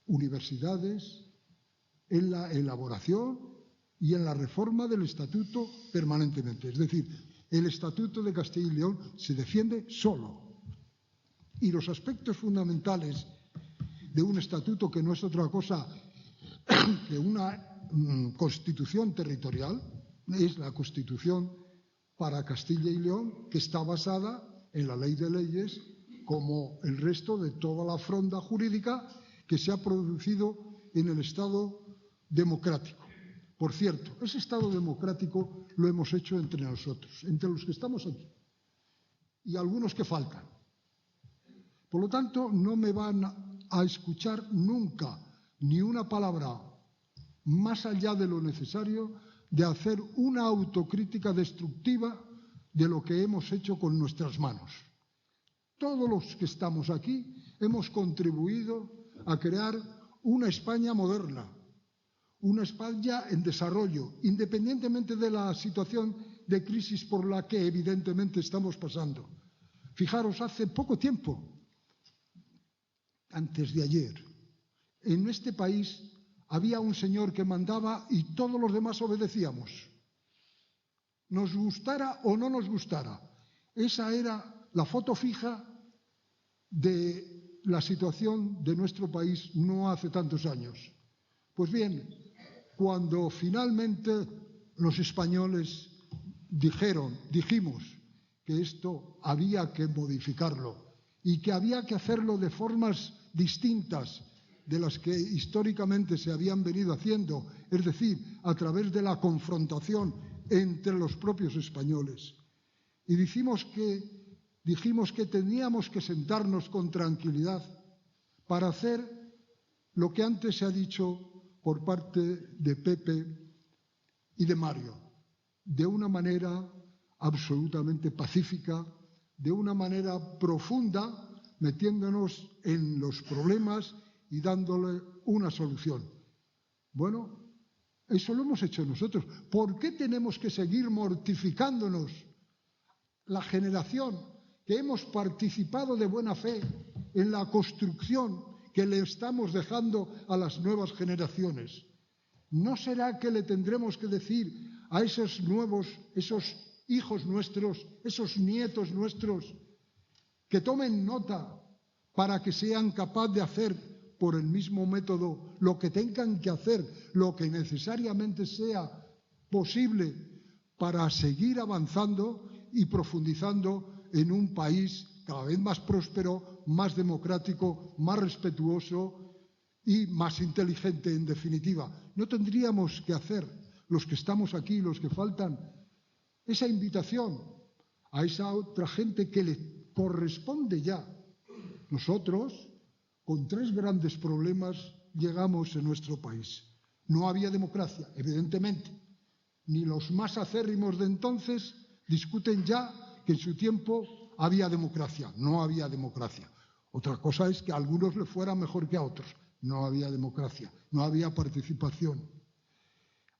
universidades, en la elaboración y en la reforma del estatuto permanentemente. Es decir, el estatuto de Castilla y León se defiende solo. Y los aspectos fundamentales de un estatuto que no es otra cosa que una constitución territorial, es la Constitución para Castilla y León, que está basada en la ley de leyes, como el resto de toda la fronda jurídica que se ha producido en el Estado democrático. Por cierto, ese Estado democrático lo hemos hecho entre nosotros, entre los que estamos aquí, y algunos que faltan. Por lo tanto, no me van a escuchar nunca ni una palabra más allá de lo necesario de hacer una autocrítica destructiva de lo que hemos hecho con nuestras manos. Todos los que estamos aquí hemos contribuido a crear una España moderna, una España en desarrollo, independientemente de la situación de crisis por la que evidentemente estamos pasando. Fijaros, hace poco tiempo, antes de ayer, en este país había un señor que mandaba y todos los demás obedecíamos. Nos gustara o no nos gustara. Esa era la foto fija de la situación de nuestro país no hace tantos años. Pues bien, cuando finalmente los españoles dijimos que esto había que modificarlo y que había que hacerlo de formas distintas de las que históricamente se habían venido haciendo, es decir, a través de la confrontación entre los propios españoles. Y dijimos que teníamos que sentarnos con tranquilidad para hacer lo que antes se ha dicho por parte de Pepe y de Mario, de una manera absolutamente pacífica, de una manera profunda, metiéndonos en los problemas y dándole una solución. Bueno, eso lo hemos hecho nosotros. ¿Por qué tenemos que seguir mortificándonos? La generación que hemos participado de buena fe en la construcción que le estamos dejando a las nuevas generaciones. ¿No será que le tendremos que decir a esos hijos nuestros, esos nietos nuestros, que tomen nota para que sean capaces de hacer por el mismo método lo que tengan que hacer, lo que necesariamente sea posible para seguir avanzando y profundizando en un país cada vez más próspero, más democrático, más respetuoso y más inteligente, en definitiva? ¿No tendríamos que hacer, los que estamos aquí, los que faltan, esa invitación a esa otra gente que le corresponde ya? Nosotros, con 3 grandes problemas, llegamos en nuestro país. No había democracia, evidentemente. Ni los más acérrimos de entonces discuten ya que en su tiempo había democracia. No había democracia. Otra cosa es que a algunos le fuera mejor que a otros. No había democracia, no había participación.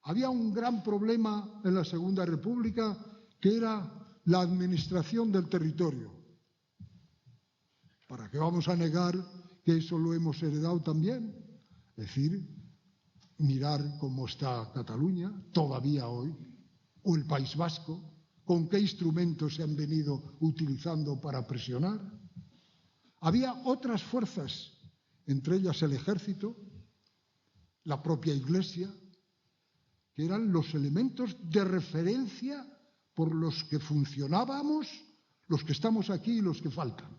Había un gran problema en la Segunda República, que era la administración del territorio. ¿Para qué vamos a negar que eso lo hemos heredado también? Es decir, mirar cómo está Cataluña todavía hoy, o el País Vasco, con qué instrumentos se han venido utilizando para presionar. Había otras fuerzas, entre ellas el ejército, la propia Iglesia, que eran los elementos de referencia por los que funcionábamos, los que estamos aquí y los que faltan.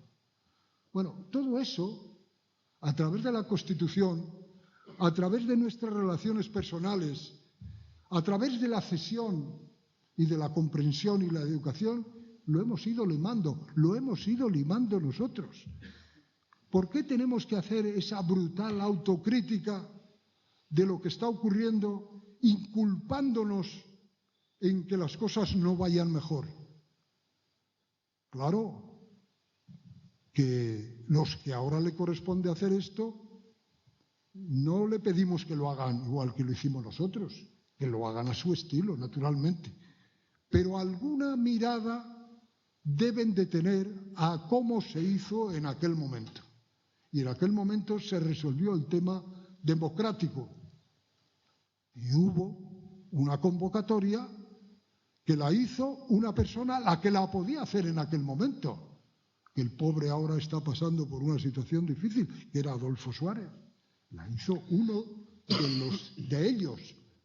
Bueno, todo eso, a través de la Constitución, a través de nuestras relaciones personales, a través de la cesión y de la comprensión y la educación, lo hemos ido limando nosotros. ¿Por qué tenemos que hacer esa brutal autocrítica de lo que está ocurriendo, inculpándonos en que las cosas no vayan mejor? Claro que los que ahora le corresponde hacer esto, no le pedimos que lo hagan igual que lo hicimos nosotros, que lo hagan a su estilo, naturalmente. Pero alguna mirada deben de tener a cómo se hizo en aquel momento. Y en aquel momento se resolvió el tema democrático. Y hubo una convocatoria que la hizo una persona la que la podía hacer en aquel momento. Que el pobre ahora está pasando por una situación difícil, que era Adolfo Suárez. La hizo uno de ellos,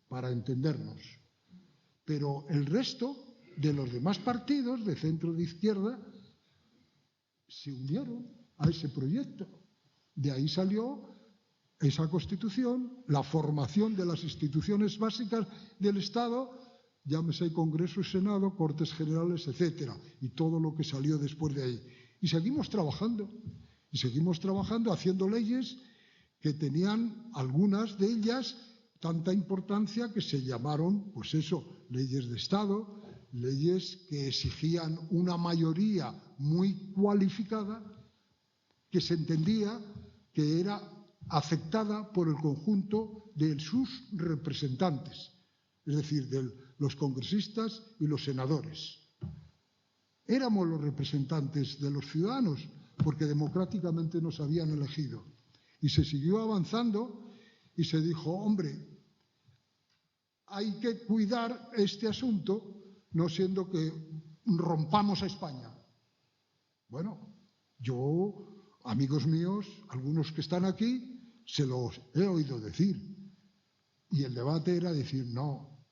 para entendernos. Pero el resto de los demás partidos de centro de izquierda se unieron a ese proyecto. De ahí salió esa Constitución, la formación de las instituciones básicas del Estado, llámese Congreso, Senado, Cortes Generales, etcétera, y todo lo que salió después de ahí. Y seguimos trabajando haciendo leyes que tenían, algunas de ellas, tanta importancia que se llamaron, pues eso, leyes de Estado, leyes que exigían una mayoría muy cualificada, que se entendía que era aceptada por el conjunto de sus representantes, es decir, de los congresistas y los senadores. Éramos los representantes de los ciudadanos, porque democráticamente nos habían elegido. Y se siguió avanzando y se dijo, hombre, hay que cuidar este asunto, no siendo que rompamos a España. Bueno, yo, amigos míos, algunos que están aquí, se los he oído decir. Y el debate era decir, no,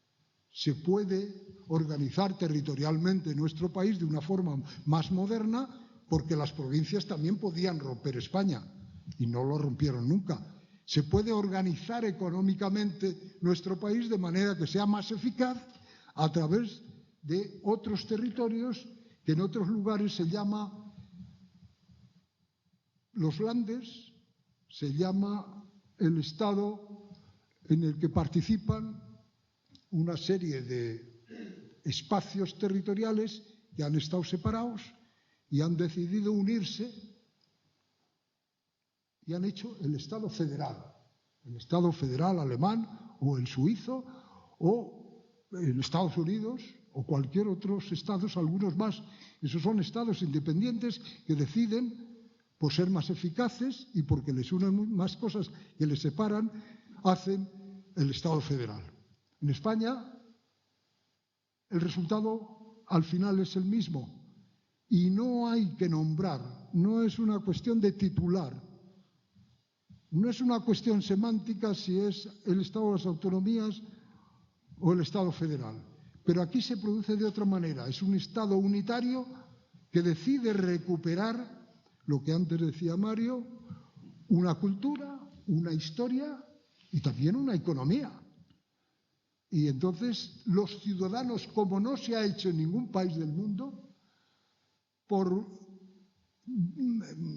se puede organizar territorialmente nuestro país de una forma más moderna, porque las provincias también podían romper España y no lo rompieron nunca. Se puede organizar económicamente nuestro país de manera que sea más eficaz a través de otros territorios que en otros lugares se llama los landes, se llama el Estado en el que participan una serie de espacios territoriales que han estado separados y han decidido unirse y han hecho el Estado federal alemán o el suizo o en Estados Unidos o cualquier otros estados, algunos más. Esos son estados independientes que deciden, por ser más eficaces y porque les unen más cosas que les separan, hacen el Estado federal. En España el resultado al final es el mismo y no hay que nombrar, no es una cuestión de titular, no es una cuestión semántica si es el Estado de las autonomías o el Estado federal. Pero aquí se produce de otra manera, es un Estado unitario que decide recuperar lo que antes decía Mario, una cultura, una historia y también una economía. Y entonces los ciudadanos, como no se ha hecho en ningún país del mundo, por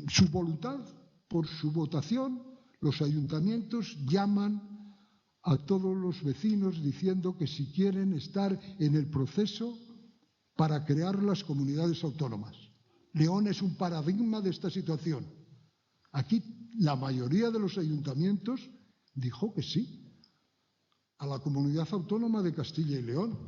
su voluntad, por su votación, los ayuntamientos llaman a todos los vecinos diciendo que si quieren estar en el proceso para crear las comunidades autónomas. León es un paradigma de esta situación. Aquí la mayoría de los ayuntamientos dijo que sí a la comunidad autónoma de Castilla y León.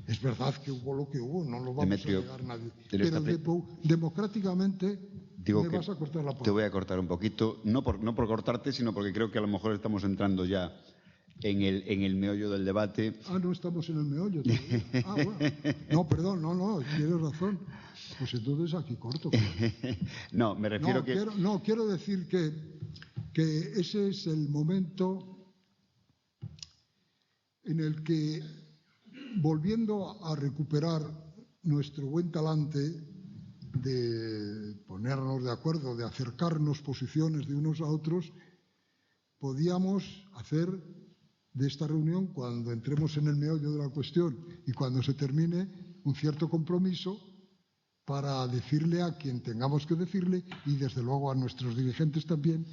Es verdad que hubo lo que hubo, no lo vamos Demetrio, a negar nadie. Pero democráticamente me vas a cortar la palabra. Te voy a cortar un poquito, no por cortarte, sino porque creo que a lo mejor estamos entrando ya en el meollo del debate. No estamos en el meollo todavía. Bueno. No, perdón, no, tienes razón. Pues entonces aquí corto. No, me refiero quiero decir que ese es el momento en el que, volviendo a recuperar nuestro buen talante de ponernos de acuerdo, de acercarnos posiciones de unos a otros, podíamos hacer de esta reunión, cuando entremos en el meollo de la cuestión y cuando se termine, un cierto compromiso para decirle a quien tengamos que decirle y desde luego a nuestros dirigentes también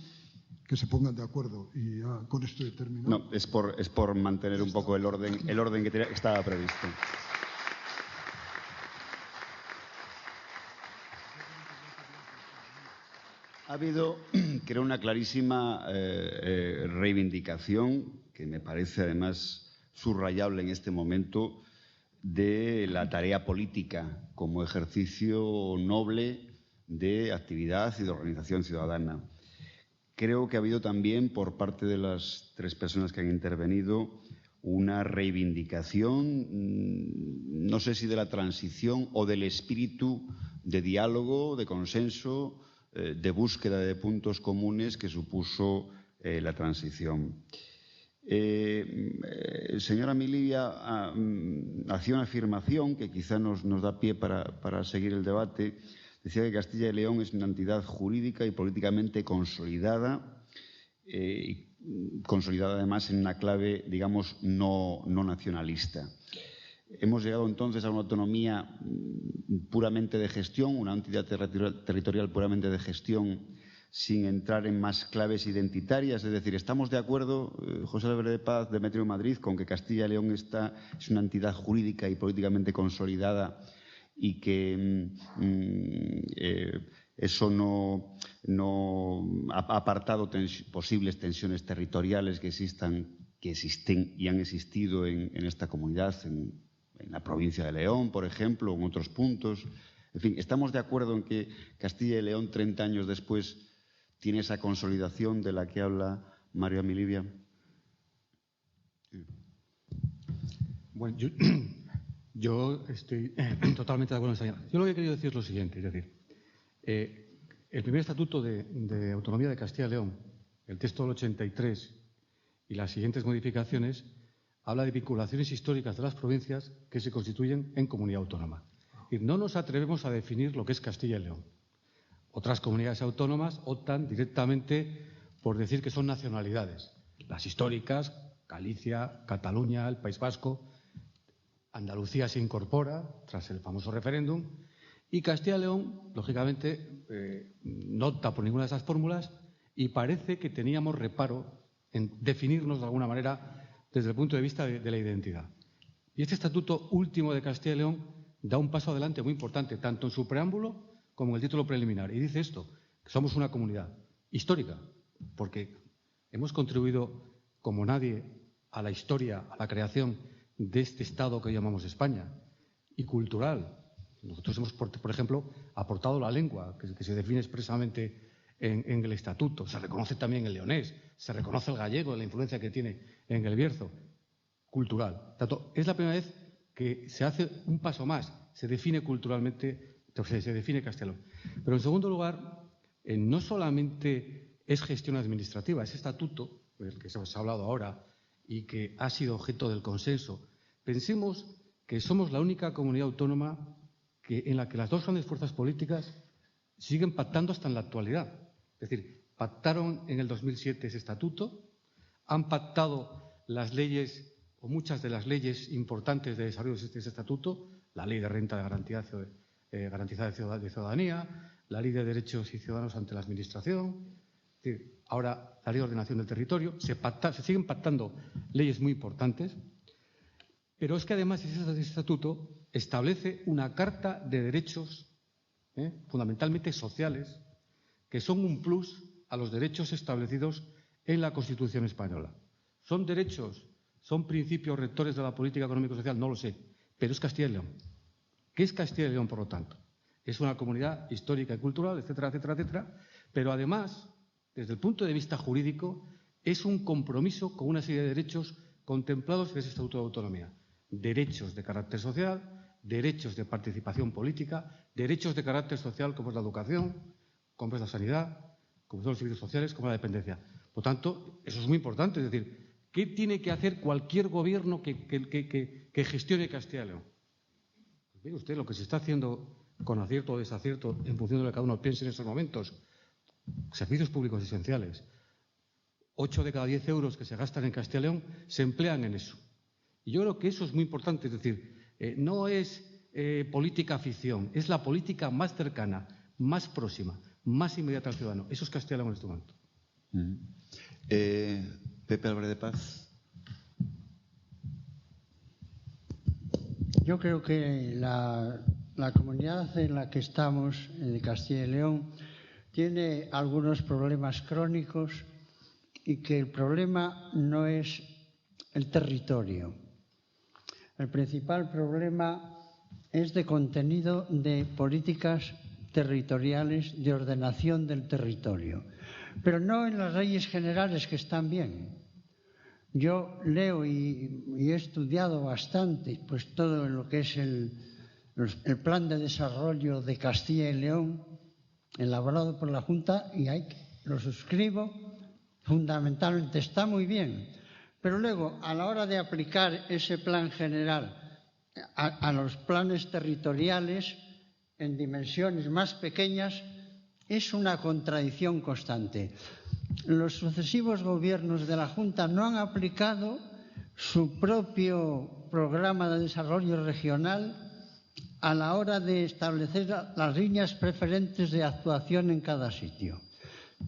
que se pongan de acuerdo. Y ya con esto he terminado. No, es por mantener un poco el orden que estaba previsto. Ha habido, creo, una clarísima reivindicación, que me parece además subrayable en este momento, de la tarea política como ejercicio noble de actividad y de organización ciudadana. Creo que ha habido también, por parte de las tres personas que han intervenido, una reivindicación, no sé si de la transición o del espíritu de diálogo, de consenso, de búsqueda de puntos comunes que supuso la transición. Señora Milivia hacía una afirmación que quizá nos da pie para seguir el debate. Decía que Castilla y León es una entidad jurídica y políticamente consolidada, consolidada además en una clave, digamos, no nacionalista. Hemos llegado entonces a una autonomía puramente de gestión, una entidad territorial puramente de gestión, sin entrar en más claves identitarias. Es decir, ¿estamos de acuerdo, José Álvarez de Paz, Demetrio Madrid, con que Castilla y León es una entidad jurídica y políticamente consolidada y que eso no ha apartado posibles tensiones territoriales que existen y han existido en esta comunidad, en la provincia de León, por ejemplo, o en otros puntos? En fin, ¿estamos de acuerdo en que Castilla y León, 30 años después, tiene esa consolidación de la que habla Mario Milivia? Bueno, yo estoy totalmente de acuerdo con esa idea. Yo lo que he querido decir es lo siguiente, es decir, el primer estatuto de autonomía de Castilla y León, el texto del 83 y las siguientes modificaciones, habla de vinculaciones históricas de las provincias que se constituyen en comunidad autónoma. Es decir, no nos atrevemos a definir lo que es Castilla y León. Otras comunidades autónomas optan directamente por decir que son nacionalidades. Las históricas, Galicia, Cataluña, el País Vasco. Andalucía se incorpora tras el famoso referéndum y Castilla y León, lógicamente, no opta por ninguna de esas fórmulas y parece que teníamos reparo en definirnos de alguna manera desde el punto de vista de la identidad. Y este estatuto último de Castilla y León da un paso adelante muy importante, tanto en su preámbulo como en el título preliminar. Y dice esto, que somos una comunidad histórica, porque hemos contribuido como nadie a la historia, a la creación de este Estado que llamamos España, y cultural. Nosotros hemos, por ejemplo, aportado la lengua, que se define expresamente en el Estatuto. Se reconoce también el leonés, se reconoce el gallego, la influencia que tiene en el Bierzo. Cultural. Tanto, es la primera vez que se hace un paso más, se define culturalmente, se define Castilla y León. Pero, en segundo lugar, no solamente es gestión administrativa, ese estatuto, del que se ha hablado ahora y que ha sido objeto del consenso. Pensemos que somos la única comunidad autónoma en la que las dos grandes fuerzas políticas siguen pactando hasta en la actualidad. Es decir, pactaron en el 2007 ese estatuto, han pactado las leyes o muchas de las leyes importantes de desarrollo de ese estatuto, la ley de renta de garantizada de ciudadanía, la ley de derechos y ciudadanos ante la administración, es decir, ahora la ley de ordenación del territorio, se siguen pactando leyes muy importantes, pero es que además ese estatuto establece una carta de derechos fundamentalmente sociales que son un plus a los derechos establecidos en la Constitución española. ¿Son derechos, son principios rectores de la política económico-social? No lo sé, pero es Castilla y León. ¿Qué es Castilla y León, por lo tanto? Es una comunidad histórica y cultural, etcétera, etcétera, etcétera, pero además, desde el punto de vista jurídico, es un compromiso con una serie de derechos contemplados en ese Estatuto de Autonomía. Derechos de carácter social, derechos de participación política, derechos de carácter social como es la educación, como es la sanidad, como son los servicios sociales, como la dependencia. Por tanto, eso es muy importante. Es decir, ¿qué tiene que hacer cualquier gobierno que gestione Castilla y León? Pues mire usted lo que se está haciendo con acierto o desacierto en función de lo que cada uno piense en estos momentos. Servicios públicos esenciales. 8 de cada 10 euros que se gastan en Castilla y León se emplean en eso. Y yo creo que eso es muy importante. Es decir, no es política ficción, es la política más cercana, más próxima, más inmediata al ciudadano. Eso es Castilla y León en este momento. Pepe Álvarez de Paz. Yo creo que la comunidad en la que estamos, de Castilla y León, tiene algunos problemas crónicos y que el problema no es el territorio. El principal problema es de contenido de políticas territoriales de ordenación del territorio, pero no en las leyes generales, que están bien. Yo leo y he estudiado bastante pues todo lo que es el plan de desarrollo de Castilla y León elaborado por la Junta y lo suscribo, fundamentalmente está muy bien, pero luego a la hora de aplicar ese plan general a los planes territoriales en dimensiones más pequeñas es una contradicción constante. Los sucesivos gobiernos de la Junta no han aplicado su propio programa de desarrollo regional a la hora de establecer las líneas preferentes de actuación en cada sitio.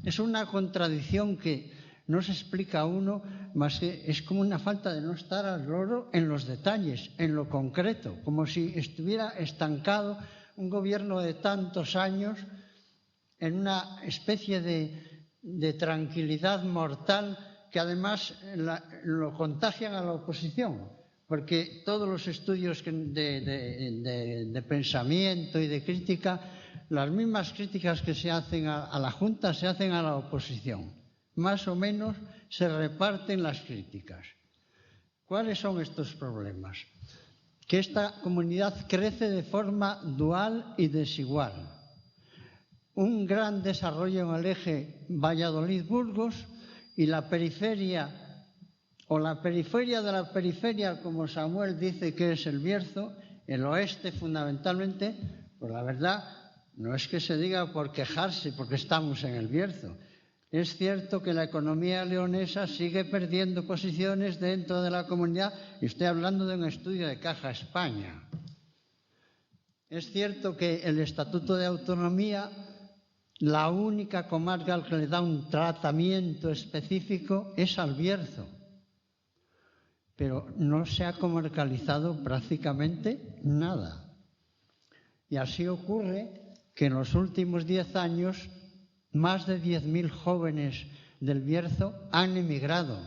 Es una contradicción que no se explica a uno, más que es como una falta de no estar al loro en los detalles, en lo concreto, como si estuviera estancado un gobierno de tantos años en una especie de tranquilidad mortal que además lo contagian a la oposición, porque todos los estudios de pensamiento y de crítica, las mismas críticas que se hacen a la Junta se hacen a la oposición. Más o menos se reparten las críticas. ¿Cuáles son estos problemas? Que esta comunidad crece de forma dual y desigual. Un gran desarrollo en el eje Valladolid-Burgos y la periferia, o la periferia de la periferia, como Samuel dice que es el Bierzo, el oeste fundamentalmente, pues la verdad no es que se diga por quejarse porque estamos en el Bierzo. Es cierto que la economía leonesa sigue perdiendo posiciones dentro de la comunidad, y estoy hablando de un estudio de Caja España. Es cierto que el Estatuto de Autonomía, la única comarca al que le da un tratamiento específico es al Bierzo, pero no se ha comarcalizado prácticamente nada. Y así ocurre que en los últimos 10 años más de 10.000 jóvenes del Bierzo han emigrado,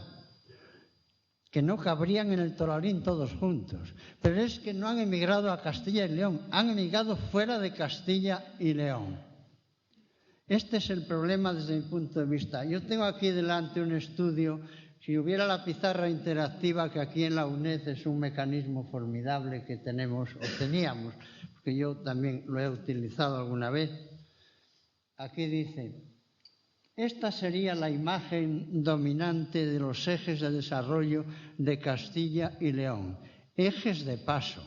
que no cabrían en el Tolarín todos juntos. Pero es que no han emigrado a Castilla y León, han emigrado fuera de Castilla y León. Este es el problema desde mi punto de vista. Yo tengo aquí delante un estudio. Si hubiera la pizarra interactiva, que aquí en la UNED es un mecanismo formidable que tenemos o teníamos, porque yo también lo he utilizado alguna vez. Aquí dice, esta sería la imagen dominante de los ejes de desarrollo de Castilla y León, ejes de paso,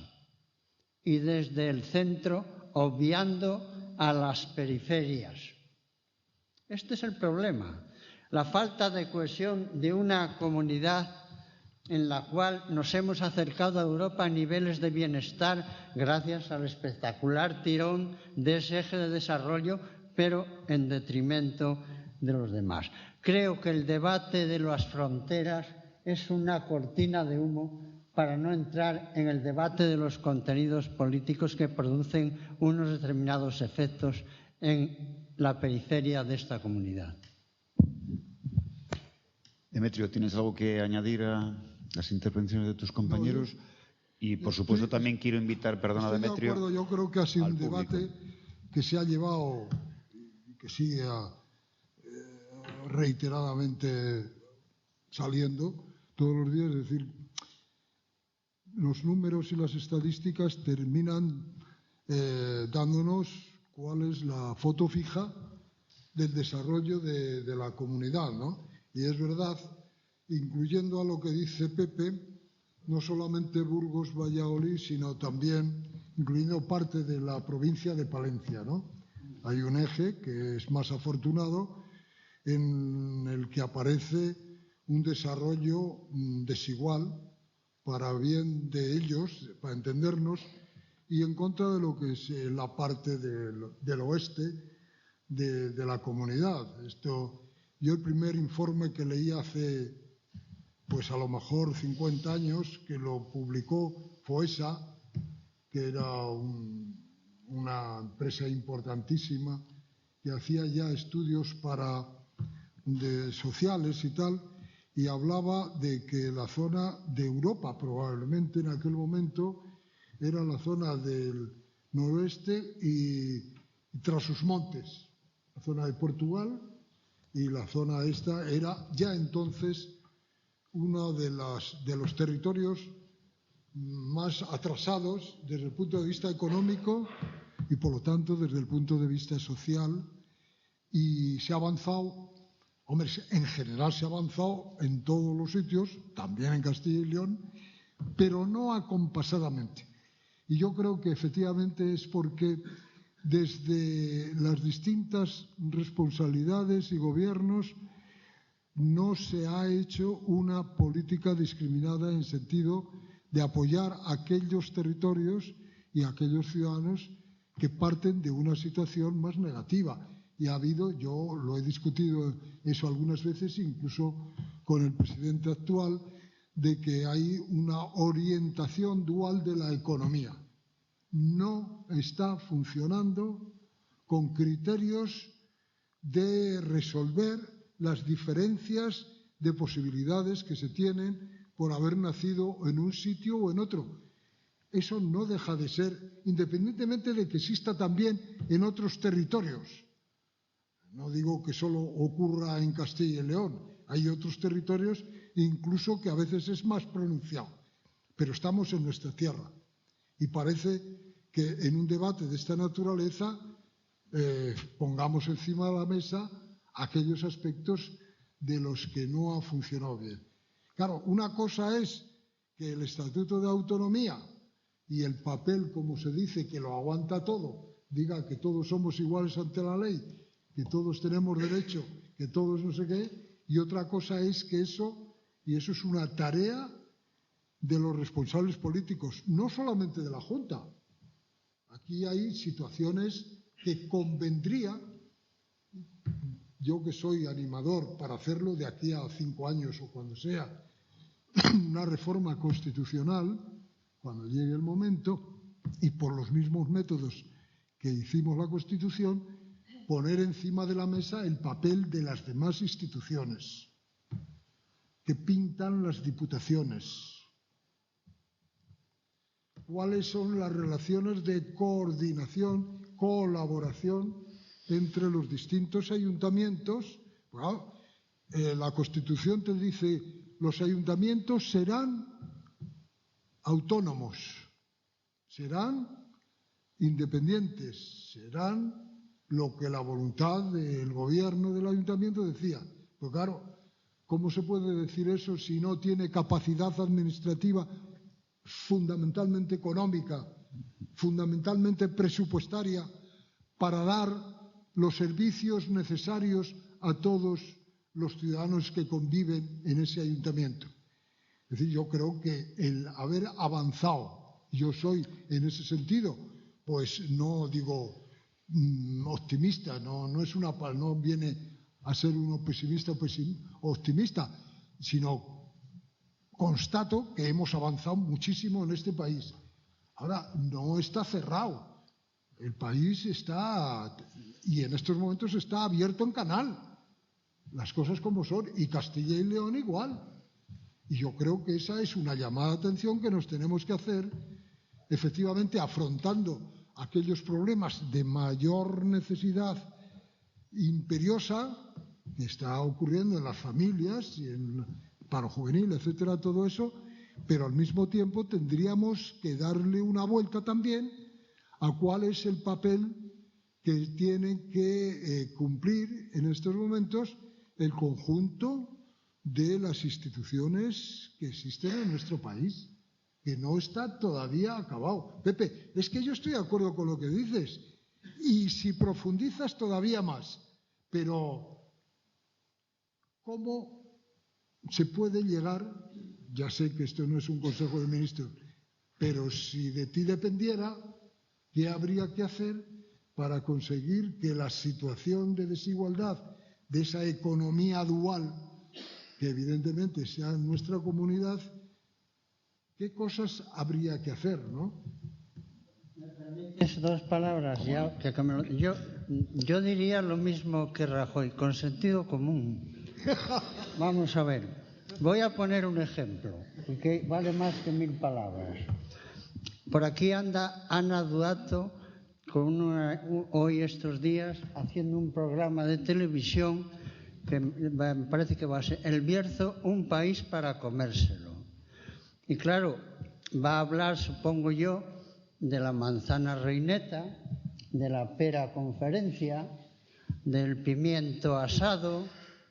y desde el centro obviando a las periferias. Este es el problema, la falta de cohesión de una comunidad en la cual nos hemos acercado a Europa a niveles de bienestar gracias al espectacular tirón de ese eje de desarrollo, pero en detrimento de los demás. Creo que el debate de las fronteras es una cortina de humo para no entrar en el debate de los contenidos políticos que producen unos determinados efectos en la periferia de esta comunidad. Demetrio, ¿tienes algo que añadir a las intervenciones de tus compañeros? Y, por supuesto, también quiero invitar, perdona, Demetrio. Estoy de acuerdo, yo creo que ha sido un debate que se ha llevado y que sigue reiteradamente saliendo todos los días. Es decir, los números y las estadísticas terminan dándonos cuál es la foto fija del desarrollo de la comunidad, ¿no? Y es verdad, incluyendo a lo que dice Pepe, no solamente Burgos, Valladolid, sino también incluyendo parte de la provincia de Palencia, ¿no? Hay un eje que es más afortunado en el que aparece un desarrollo desigual para bien de ellos, para entendernos, y en contra de lo que es la parte del oeste de la comunidad. Yo el primer informe que leí hace, pues a lo mejor 50 años, que lo publicó FOESA, que era una empresa importantísima, que hacía ya estudios sociales y tal, y hablaba de que la zona de Europa, probablemente en aquel momento, era la zona del noroeste y tras sus montes, la zona de Portugal, y la zona esta era ya entonces uno de los territorios más atrasados desde el punto de vista económico y, por lo tanto, desde el punto de vista social. Y se ha avanzado, hombre, en general se ha avanzado en todos los sitios, también en Castilla y León, pero no acompasadamente. Y yo creo que efectivamente es porque desde las distintas responsabilidades y gobiernos no se ha hecho una política discriminada en sentido de apoyar a aquellos territorios y a aquellos ciudadanos que parten de una situación más negativa. Y ha habido, yo lo he discutido eso algunas veces, incluso con el presidente actual, de que hay una orientación dual de la economía. No está funcionando con criterios de resolver las diferencias de posibilidades que se tienen por haber nacido en un sitio o en otro. Eso no deja de ser, independientemente de que exista también en otros territorios. No digo que solo ocurra en Castilla y León, hay otros territorios incluso que a veces es más pronunciado, pero estamos en nuestra tierra y parece que en un debate de esta naturaleza pongamos encima de la mesa aquellos aspectos de los que no ha funcionado bien. Claro, una cosa es que el Estatuto de Autonomía y el papel, como se dice, que lo aguanta todo, diga que todos somos iguales ante la ley, que todos tenemos derecho, que todos no sé qué, y otra cosa es que eso es una tarea de los responsables políticos, no solamente de la Junta. Aquí hay situaciones que convendría, yo que soy animador para hacerlo de aquí a 5 años o cuando sea, una reforma constitucional, cuando llegue el momento, y por los mismos métodos que hicimos la Constitución, poner encima de la mesa el papel de las demás instituciones que pintan las diputaciones. ¿Cuáles son las relaciones de coordinación, colaboración entre los distintos ayuntamientos? Bueno, la Constitución te dice, los ayuntamientos serán autónomos, serán independientes, serán lo que la voluntad del gobierno del ayuntamiento decía. Pero claro, ¿cómo se puede decir eso si no tiene capacidad administrativa, fundamentalmente económica, fundamentalmente presupuestaria, para dar los servicios necesarios a todos los ciudadanos que conviven en ese ayuntamiento? Es decir, yo creo que el haber avanzado, yo soy en ese sentido, pues no digo optimista, no viene a ser uno pesimista o optimista, sino constato que hemos avanzado muchísimo en este país. Ahora, no está cerrado. El país está, y en estos momentos está abierto en canal. Las cosas como son, y Castilla y León igual. Y yo creo que esa es una llamada de atención que nos tenemos que hacer, efectivamente afrontando aquellos problemas de mayor necesidad imperiosa que está ocurriendo en las familias y en paro juvenil, etcétera, todo eso, pero al mismo tiempo tendríamos que darle una vuelta también a cuál es el papel que tienen que cumplir en estos momentos el conjunto de las instituciones que existen en nuestro país, que no está todavía acabado. Pepe, es que yo estoy de acuerdo con lo que dices, y si profundizas todavía más, pero ¿cómo se puede llegar? Ya sé que esto no es un Consejo de Ministros, pero si de ti dependiera, ¿qué habría que hacer para conseguir que la situación de desigualdad de esa economía dual, que evidentemente sea en nuestra comunidad, qué cosas habría que hacer, ¿no? ¿Me permites dos palabras? Yo diría lo mismo que Rajoy, con sentido común. Vamos a ver, voy a poner un ejemplo, que vale más que 1000 palabras. Por aquí anda Ana Duato hoy estos días haciendo un programa de televisión que me parece que va a ser El Bierzo, un país para comérselo. Y claro, va a hablar, supongo yo, de la manzana reineta, de la pera conferencia, del pimiento asado,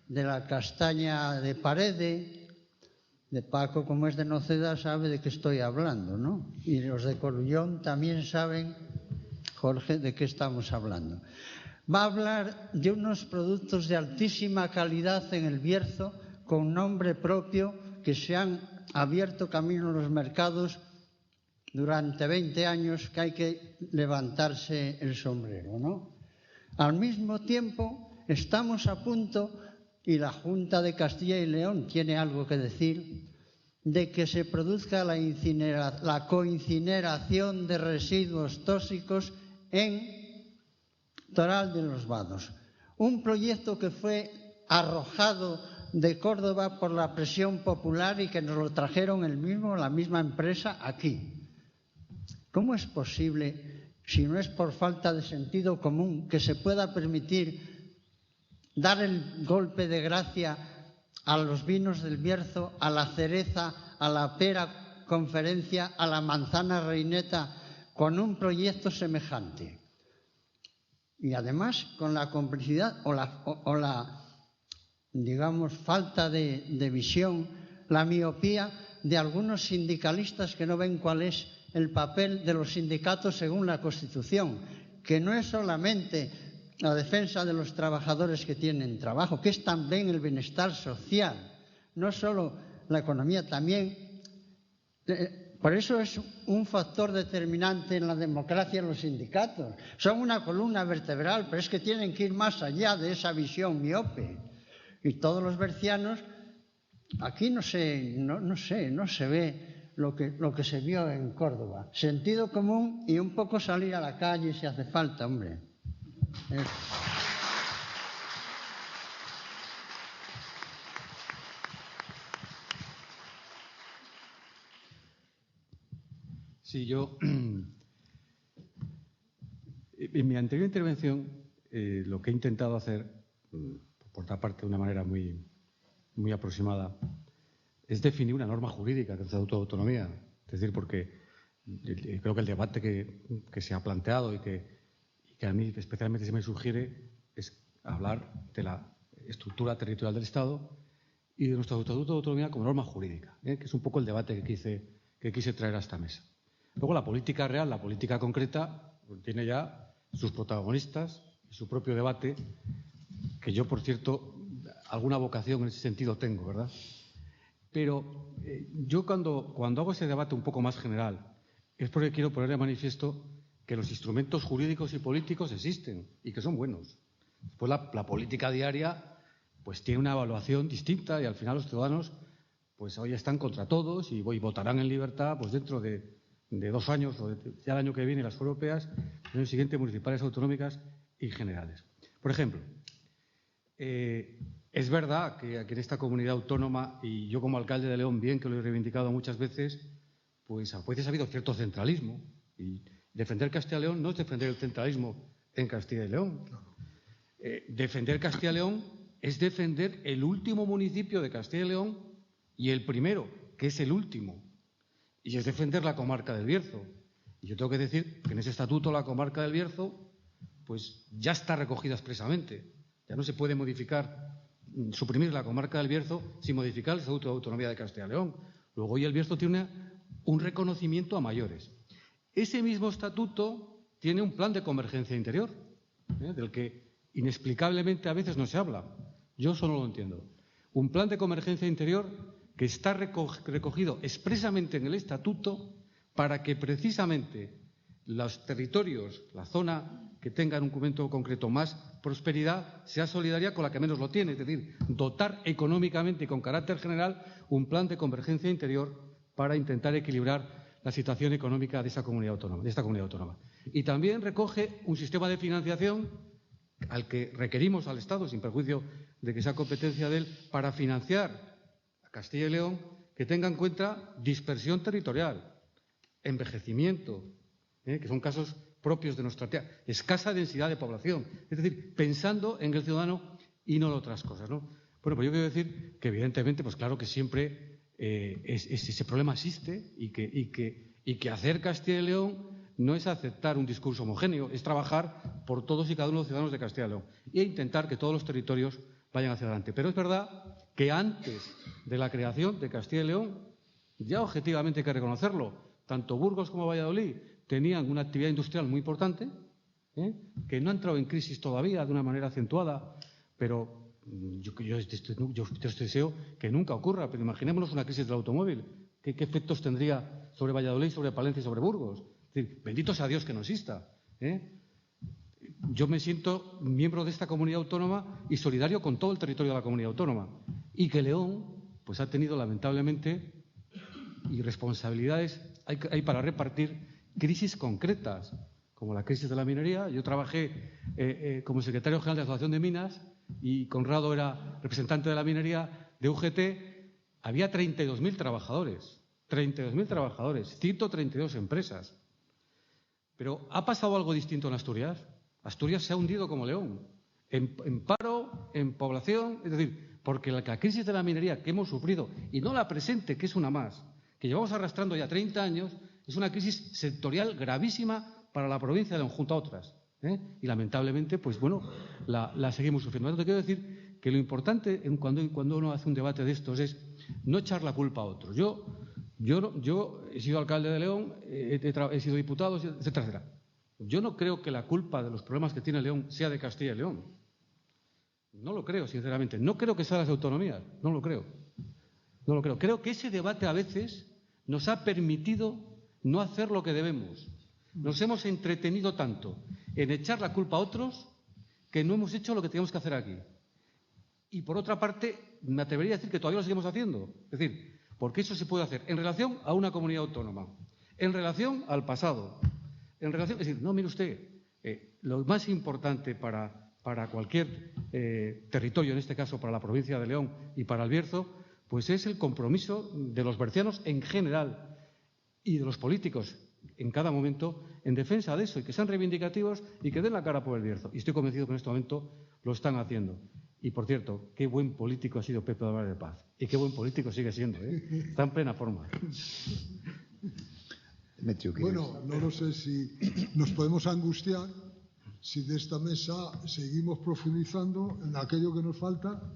de la castaña de Parede. De Paco, como es de Noceda, sabe de qué estoy hablando, ¿no? Y los de Corullón también saben, Jorge, de qué estamos hablando. Va a hablar de unos productos de altísima calidad en el Bierzo, con nombre propio, que se han abierto camino en los mercados durante 20 años, que hay que levantarse el sombrero, ¿no? Al mismo tiempo, estamos a punto, y la Junta de Castilla y León tiene algo que decir, de que se produzca la coincineración de residuos tóxicos en Toral de los Vados. Un proyecto que fue arrojado de Córdoba por la presión popular y que nos lo trajeron la misma empresa aquí. ¿Cómo es posible, si no es por falta de sentido común, que se pueda permitir dar el golpe de gracia a los vinos del Bierzo, a la cereza, a la pera conferencia, a la manzana reineta, con un proyecto semejante? Y además con la complicidad o la digamos, falta de visión, la miopía de algunos sindicalistas que no ven cuál es el papel de los sindicatos según la Constitución, que no es solamente la defensa de los trabajadores que tienen trabajo, que es también el bienestar social, no solo la economía, también. Por eso es un factor determinante en la democracia los sindicatos. Son una columna vertebral, pero es que tienen que ir más allá de esa visión miope. Y todos los bercianos, aquí no se ve lo que se vio en Córdoba. Sentido común y un poco salir a la calle si hace falta, hombre. Sí, yo en mi anterior intervención lo que he intentado hacer, por otra parte de una manera muy aproximada, es definir una norma jurídica del Estatuto de Autonomía. Es decir, porque creo que el debate que se ha planteado y que a mí especialmente se me sugiere es hablar de la estructura territorial del Estado y de nuestro Estatuto de Autonomía como norma jurídica, que es un poco el debate que quise traer a esta mesa. Luego la política real, la política concreta, tiene ya sus protagonistas y su propio debate, que yo, por cierto, alguna vocación en ese sentido tengo, ¿verdad? Pero yo cuando hago ese debate un poco más general es porque quiero poner de manifiesto que los instrumentos jurídicos y políticos existen y que son buenos. Después la política diaria pues tiene una evaluación distinta y al final los ciudadanos pues hoy están contra todos y votarán en libertad pues dentro de 2 años o ya el año que viene las europeas, el año siguiente municipales, autonómicas y generales. Por ejemplo, es verdad que aquí en esta comunidad autónoma, y yo como alcalde de León, bien que lo he reivindicado muchas veces, pues a veces ha habido cierto centralismo. Y defender Castilla y León no es defender el centralismo en Castilla y León. Defender Castilla y León es defender el último municipio de Castilla y León y el primero, que es el último. Y es defender la comarca del Bierzo. Y yo tengo que decir que en ese estatuto la comarca del Bierzo pues ya está recogida expresamente. Ya no se puede modificar, suprimir la comarca del Bierzo sin modificar el Estatuto de Autonomía de Castilla y León. Luego hoy el Bierzo tiene un reconocimiento a mayores. Ese mismo estatuto tiene un plan de convergencia interior, del que inexplicablemente a veces no se habla. Yo eso no lo entiendo. Un plan de convergencia interior que está recogido expresamente en el estatuto para que precisamente los territorios, la zona que tenga en un momento concreto más prosperidad, sea solidaria con la que menos lo tiene. Es decir, dotar económicamente y con carácter general un plan de convergencia interior para intentar equilibrar la situación económica de esta comunidad autónoma. Y también recoge un sistema de financiación al que requerimos al Estado, sin perjuicio de que sea competencia de él, para financiar a Castilla y León, que tenga en cuenta dispersión territorial, envejecimiento, que son casos propios de nuestra tierra, escasa densidad de población, es decir, pensando en el ciudadano y no en otras cosas, ¿no? Bueno, pues yo quiero decir que evidentemente, pues claro que siempre ese problema existe y que hacer Castilla y León no es aceptar un discurso homogéneo, es trabajar por todos y cada uno de los ciudadanos de Castilla y León e intentar que todos los territorios vayan hacia adelante. Pero es verdad que antes de la creación de Castilla y León, ya objetivamente hay que reconocerlo, tanto Burgos como Valladolid tenían una actividad industrial muy importante, que no ha entrado en crisis todavía de una manera acentuada, pero yo deseo que nunca ocurra. Pero imaginémonos una crisis del automóvil. ¿Qué efectos tendría sobre Valladolid, sobre Palencia y sobre Burgos? Es decir, bendito sea Dios que no exista. Yo me siento miembro de esta comunidad autónoma y solidario con todo el territorio de la comunidad autónoma. Y que León pues ha tenido lamentablemente irresponsabilidades hay para repartir crisis concretas, como la crisis de la minería. Yo trabajé como secretario general de la Asociación de Minas y Conrado era representante de la minería de UGT. Había 32.000 trabajadores, 132 empresas. Pero ¿ha pasado algo distinto en Asturias? Asturias se ha hundido como León, en paro, en población, es decir, porque la crisis de la minería que hemos sufrido, y no la presente, que es una más, que llevamos arrastrando ya 30 años, es una crisis sectorial gravísima para la provincia de León, junto a otras. Y lamentablemente, pues bueno, la seguimos sufriendo. Te quiero decir que lo importante cuando uno hace un debate de estos es no echar la culpa a otros. Yo he sido alcalde de León, he sido diputado, etcétera, etcétera. Yo no creo que la culpa de los problemas que tiene León sea de Castilla y León. No lo creo, sinceramente. No creo que sea de las autonomías. No lo creo. Creo que ese debate a veces nos ha permitido no hacer lo que debemos. Nos hemos entretenido tanto en echar la culpa a otros que no hemos hecho lo que teníamos que hacer aquí. Y por otra parte, me atrevería a decir que todavía lo seguimos haciendo. Es decir, porque eso se puede hacer en relación a una comunidad autónoma, en relación al pasado, en relación, es decir, no, mire usted, lo más importante para cualquier territorio, en este caso para la provincia de León y para el Bierzo, pues es el compromiso de los bercianos en general y de los políticos en cada momento en defensa de eso, y que sean reivindicativos y que den la cara por el Bierzo. Y estoy convencido que en este momento lo están haciendo. Y, por cierto, qué buen político ha sido Pepe Álvarez de Paz. Y qué buen político sigue siendo, ¿eh? Está en plena forma. Bueno, no lo sé si nos podemos angustiar si de esta mesa seguimos profundizando en aquello que nos falta,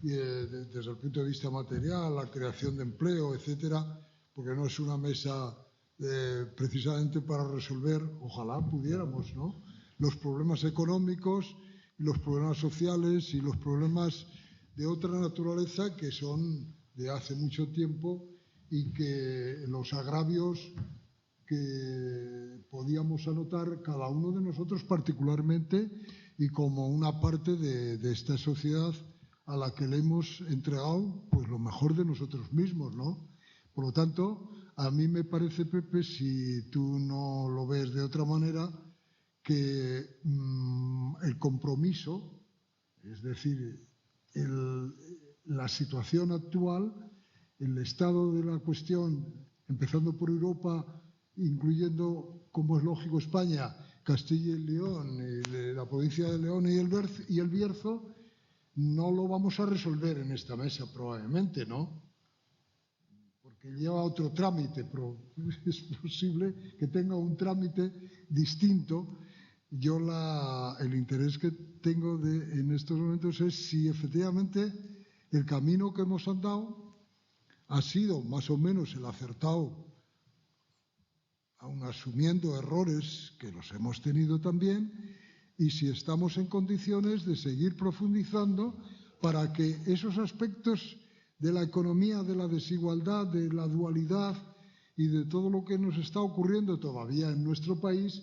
desde el punto de vista material, la creación de empleo, etcétera, porque no es una mesa precisamente para resolver, ojalá pudiéramos, ¿no?, los problemas económicos, los problemas sociales y los problemas de otra naturaleza que son de hace mucho tiempo y que los agravios que podíamos anotar cada uno de nosotros particularmente y como una parte de esta sociedad a la que le hemos entregado pues lo mejor de nosotros mismos, ¿no? Por lo tanto, a mí me parece, Pepe, si tú no lo ves de otra manera, que el compromiso, es decir, la situación actual, el estado de la cuestión, empezando por Europa, incluyendo, como es lógico, España, Castilla y León, la provincia de León y el Bierzo, no lo vamos a resolver en esta mesa probablemente, ¿no? Porque lleva otro trámite, pero es posible que tenga un trámite distinto. Yo el interés que tengo en estos momentos es si efectivamente el camino que hemos andado ha sido más o menos el acertado, aun asumiendo errores que los hemos tenido también, y si estamos en condiciones de seguir profundizando para que esos aspectos de la economía, de la desigualdad, de la dualidad y de todo lo que nos está ocurriendo todavía en nuestro país,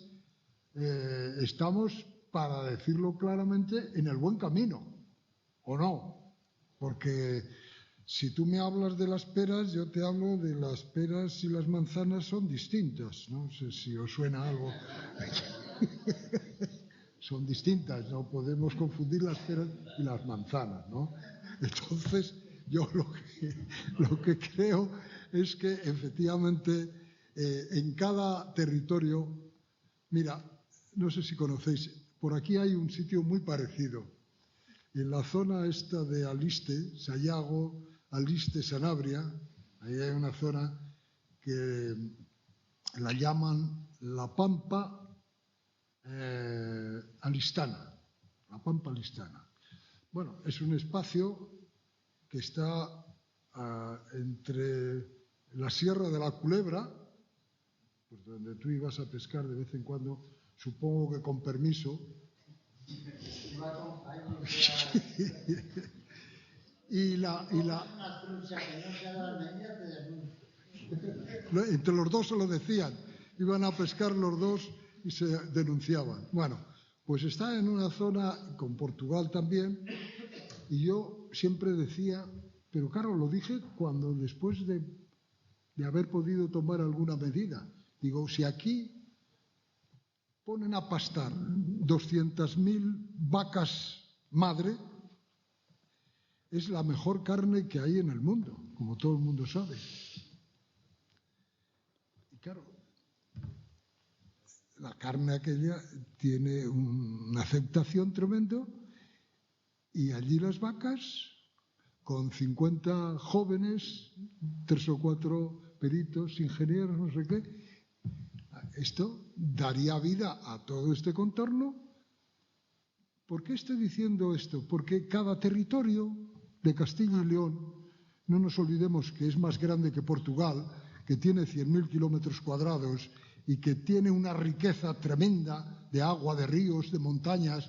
estamos, para decirlo claramente, en el buen camino, ¿o no? Porque si tú me hablas de las peras, yo te hablo de las peras y las manzanas son distintas. No sé si os suena algo. Son distintas, no podemos confundir las peras y las manzanas, ¿no? Entonces, yo lo que creo es que efectivamente en cada territorio, mira, no sé si conocéis, por aquí hay un sitio muy parecido. En la zona esta de Aliste, Sayago, Aliste, Sanabria, ahí hay una zona que la llaman la Pampa Alistana, la Pampa Alistana. Bueno, es un espacio que está entre la Sierra de la Culebra, pues donde tú ibas a pescar de vez en cuando, supongo que con permiso, entre los dos se lo decían, iban a pescar los dos y se denunciaban. Bueno, pues está en una zona con Portugal también, y yo siempre decía, pero claro, lo dije cuando después de haber podido tomar alguna medida, digo, si aquí ponen a pastar 200.000 vacas madre, es la mejor carne que hay en el mundo, como todo el mundo sabe. Y claro, la carne aquella tiene una aceptación tremenda, y allí las vacas, con 50 jóvenes, 3 o 4 peritos, ingenieros, no sé qué, esto daría vida a todo este contorno. ¿Por qué estoy diciendo esto? Porque cada territorio de Castilla y León, no nos olvidemos que es más grande que Portugal, que tiene 100.000 kilómetros cuadrados y que tiene una riqueza tremenda de agua, de ríos, de montañas,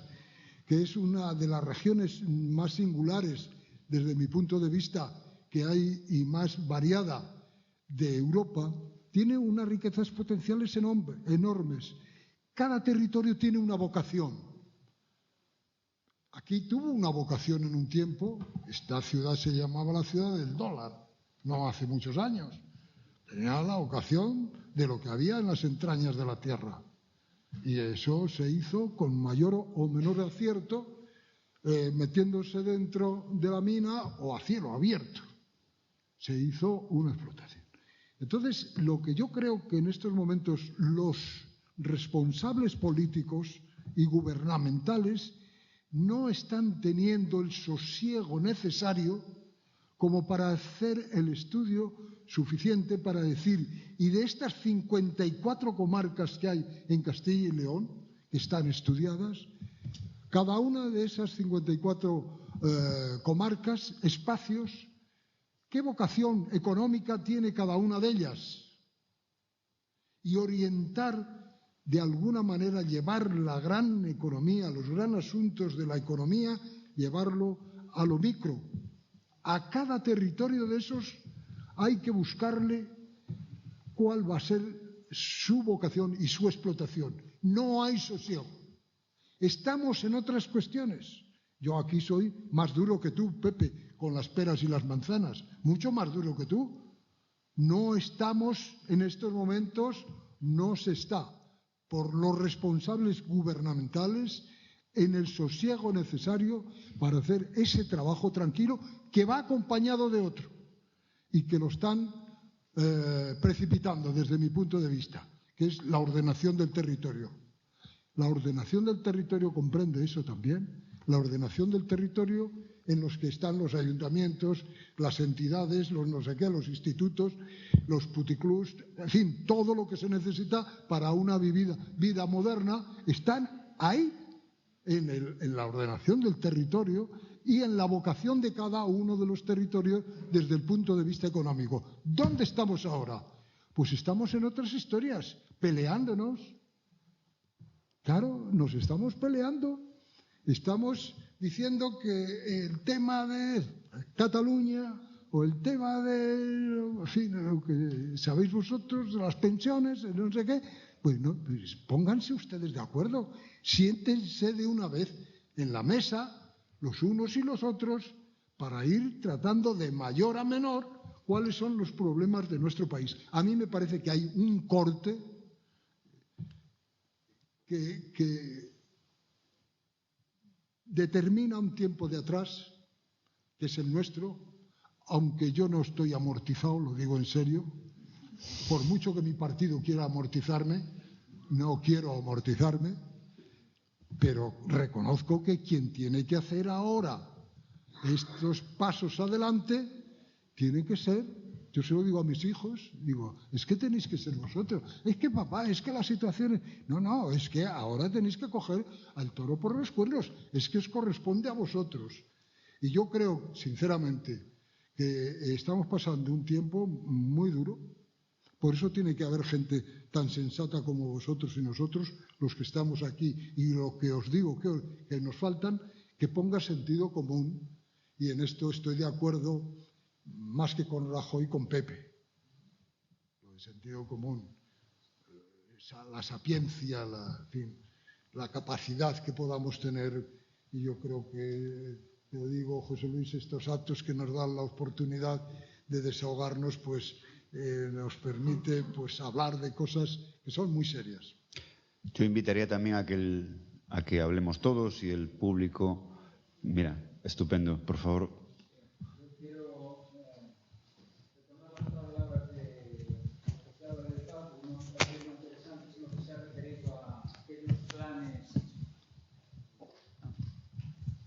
que es una de las regiones más singulares desde mi punto de vista que hay y más variada de Europa, tiene unas riquezas potenciales enormes. Cada territorio tiene una vocación. Aquí tuvo una vocación en un tiempo, esta ciudad se llamaba la ciudad del dólar, no hace muchos años. Tenía la ocasión de lo que había en las entrañas de la tierra. Y eso se hizo con mayor o menor acierto, metiéndose dentro de la mina o a cielo abierto. Se hizo una explotación. Entonces, lo que yo creo que en estos momentos los responsables políticos y gubernamentales no están teniendo el sosiego necesario como para hacer el estudio suficiente para decir, y de estas 54 comarcas que hay en Castilla y León, que están estudiadas, cada una de esas 54 comarcas, espacios, ¿qué vocación económica tiene cada una de ellas? Y orientar, de alguna manera, llevar la gran economía, los grandes asuntos de la economía, llevarlo a lo micro. A cada territorio de esos hay que buscarle cuál va a ser su vocación y su explotación. No hay sosiego. Estamos en otras cuestiones. Yo aquí soy más duro que tú, Pepe, con las peras y las manzanas, mucho más duro que tú. No estamos en estos momentos, no se está, por los responsables gubernamentales, en el sosiego necesario para hacer ese trabajo tranquilo que va acompañado de otro y que lo están precipitando desde mi punto de vista, que es la ordenación del territorio. La ordenación del territorio comprende eso también, la ordenación del territorio en los que están los ayuntamientos, las entidades, los no sé qué, los institutos, los puticlubs, en fin, todo lo que se necesita para una vida moderna, están ahí en la ordenación del territorio y en la vocación de cada uno de los territorios desde el punto de vista económico. ¿Dónde estamos ahora? Pues estamos en otras historias, peleándonos. Claro, nos estamos peleando. Estamos diciendo que el tema de Cataluña o el tema de, en fin, lo que sabéis vosotros, de las pensiones, no sé qué, pues pónganse ustedes de acuerdo, siéntense de una vez en la mesa, los unos y los otros, para ir tratando de mayor a menor cuáles son los problemas de nuestro país. A mí me parece que hay un corte que determina un tiempo de atrás, que es el nuestro, aunque yo no estoy amortizado, lo digo en serio, por mucho que mi partido quiera amortizarme, no quiero amortizarme, pero reconozco que quien tiene que hacer ahora estos pasos adelante tiene que ser, yo se lo digo a mis hijos, digo, es que tenéis que ser vosotros, es que papá, es que la situación, no, es que ahora tenéis que coger al toro por los cuernos, es que os corresponde a vosotros. Y yo creo, sinceramente, que estamos pasando un tiempo muy duro. Por eso tiene que haber gente tan sensata como vosotros y nosotros, los que estamos aquí, y lo que os digo que nos faltan, que ponga sentido común. Y en esto estoy de acuerdo más que con Rajoy, con Pepe. Lo de sentido común, la sapiencia, la capacidad que podamos tener. Y yo creo que, te digo, José Luis, estos actos que nos dan la oportunidad de desahogarnos, pues nos permite pues hablar de cosas que son muy serias. Yo invitaría también a que hablemos todos y el público. Mira, estupendo, por favor. Yo quiero retomar las palabras de José Álvarez de Paz, no me parece muy interesante, sino que se ha referido a aquellos planes.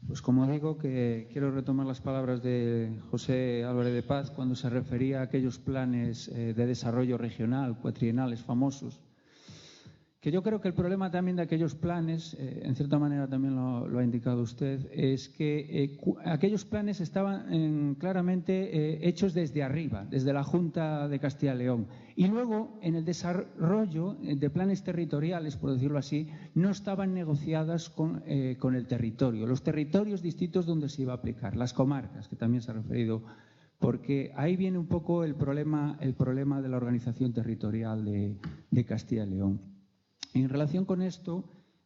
Pues como digo, que quiero retomar las palabras de José Álvarez de Paz cuando se refería a aquellos planes de desarrollo regional, cuatrienales famosos, que yo creo que el problema también de aquellos planes, en cierta manera también lo ha indicado usted, es que aquellos planes estaban claramente hechos desde arriba, desde la Junta de Castilla y León. Y luego, en el desarrollo de planes territoriales, por decirlo así, no estaban negociadas con el territorio, los territorios distintos donde se iba a aplicar, las comarcas, que también se ha referido, porque ahí viene un poco el problema de la organización territorial de Castilla y León. En relación con esto,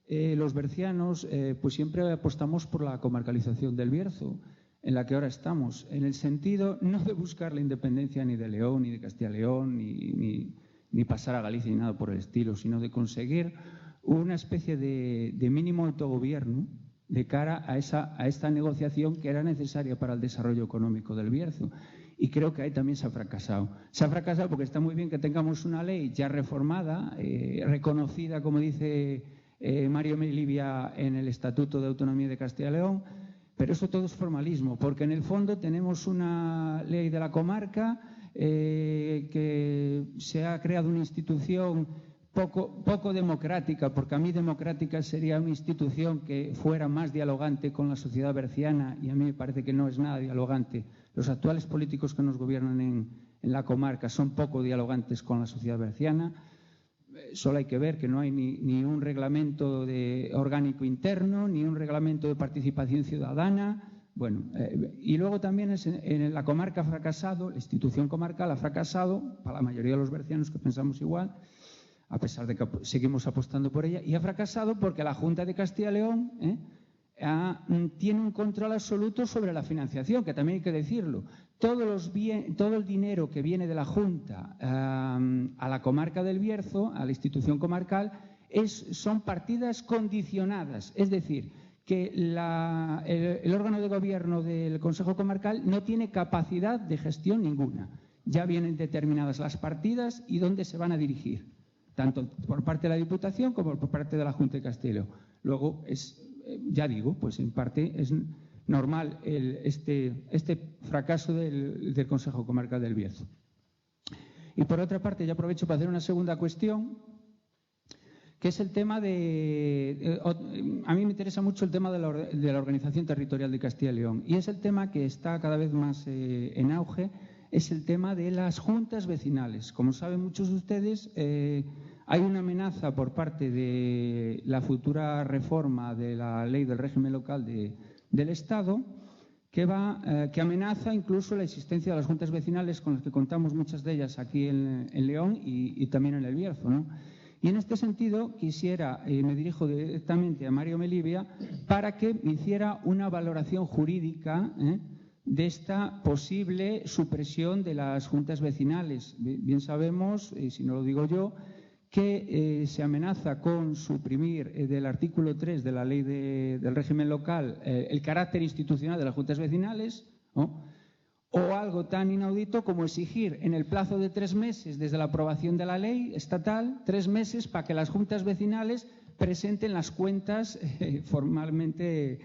los bercianos pues siempre apostamos por la comarcalización del Bierzo. en la que ahora estamos, en el sentido no de buscar la independencia ni de León, ni de Castilla y León, ni pasar a Galicia ni nada por el estilo, sino de conseguir una especie de mínimo autogobierno de cara a esta negociación que era necesaria para el desarrollo económico del Bierzo. Y creo que ahí también se ha fracasado. Se ha fracasado porque está muy bien que tengamos una ley ya reformada, reconocida, como dice Mario Melivia, en el Estatuto de Autonomía de Castilla y León, pero eso todo es formalismo, porque en el fondo tenemos una ley de la comarca que se ha creado una institución poco democrática, porque a mí democrática sería una institución que fuera más dialogante con la sociedad berciana, y a mí me parece que no es nada dialogante. Los actuales políticos que nos gobiernan en la comarca son poco dialogantes con la sociedad berciana. Solo hay que ver que no hay ni un reglamento orgánico interno, ni un reglamento de participación ciudadana. Bueno, y luego también en la comarca ha fracasado, la institución comarcal ha fracasado, para la mayoría de los bercianos que pensamos igual, a pesar de que seguimos apostando por ella, y ha fracasado porque la Junta de Castilla y León tiene un control absoluto sobre la financiación, que también hay que decirlo. Todo el dinero que viene de la Junta a la comarca del Bierzo, a la institución comarcal, son partidas condicionadas, es decir, que el órgano de gobierno del Consejo Comarcal no tiene capacidad de gestión ninguna. Ya vienen determinadas las partidas y dónde se van a dirigir, tanto por parte de la Diputación como por parte de la Junta de Castilla y León. Luego, ya digo, pues en parte es normal este fracaso del Consejo Comarcal del Bierzo. Y por otra parte, ya aprovecho para hacer una segunda cuestión, que es el tema a mí me interesa mucho el tema de la organización territorial de Castilla y León, y es el tema que está cada vez más en auge, es el tema de las juntas vecinales. Como saben muchos de ustedes, hay una amenaza por parte de la futura reforma de la ley del régimen local del Estado que amenaza incluso la existencia de las juntas vecinales, con las que contamos muchas de ellas aquí en León y también en el Bierzo, ¿no? Y en este sentido quisiera, me dirijo directamente a Mario Melivia, para que me hiciera una valoración jurídica de esta posible supresión de las juntas vecinales. Bien sabemos, si no lo digo yo, que se amenaza con suprimir del artículo 3 de la ley del régimen local el carácter institucional de las juntas vecinales, ¿no? O algo tan inaudito como exigir en el plazo de 3 meses desde la aprobación de la ley estatal, 3 meses para que las juntas vecinales presenten las cuentas formalmente,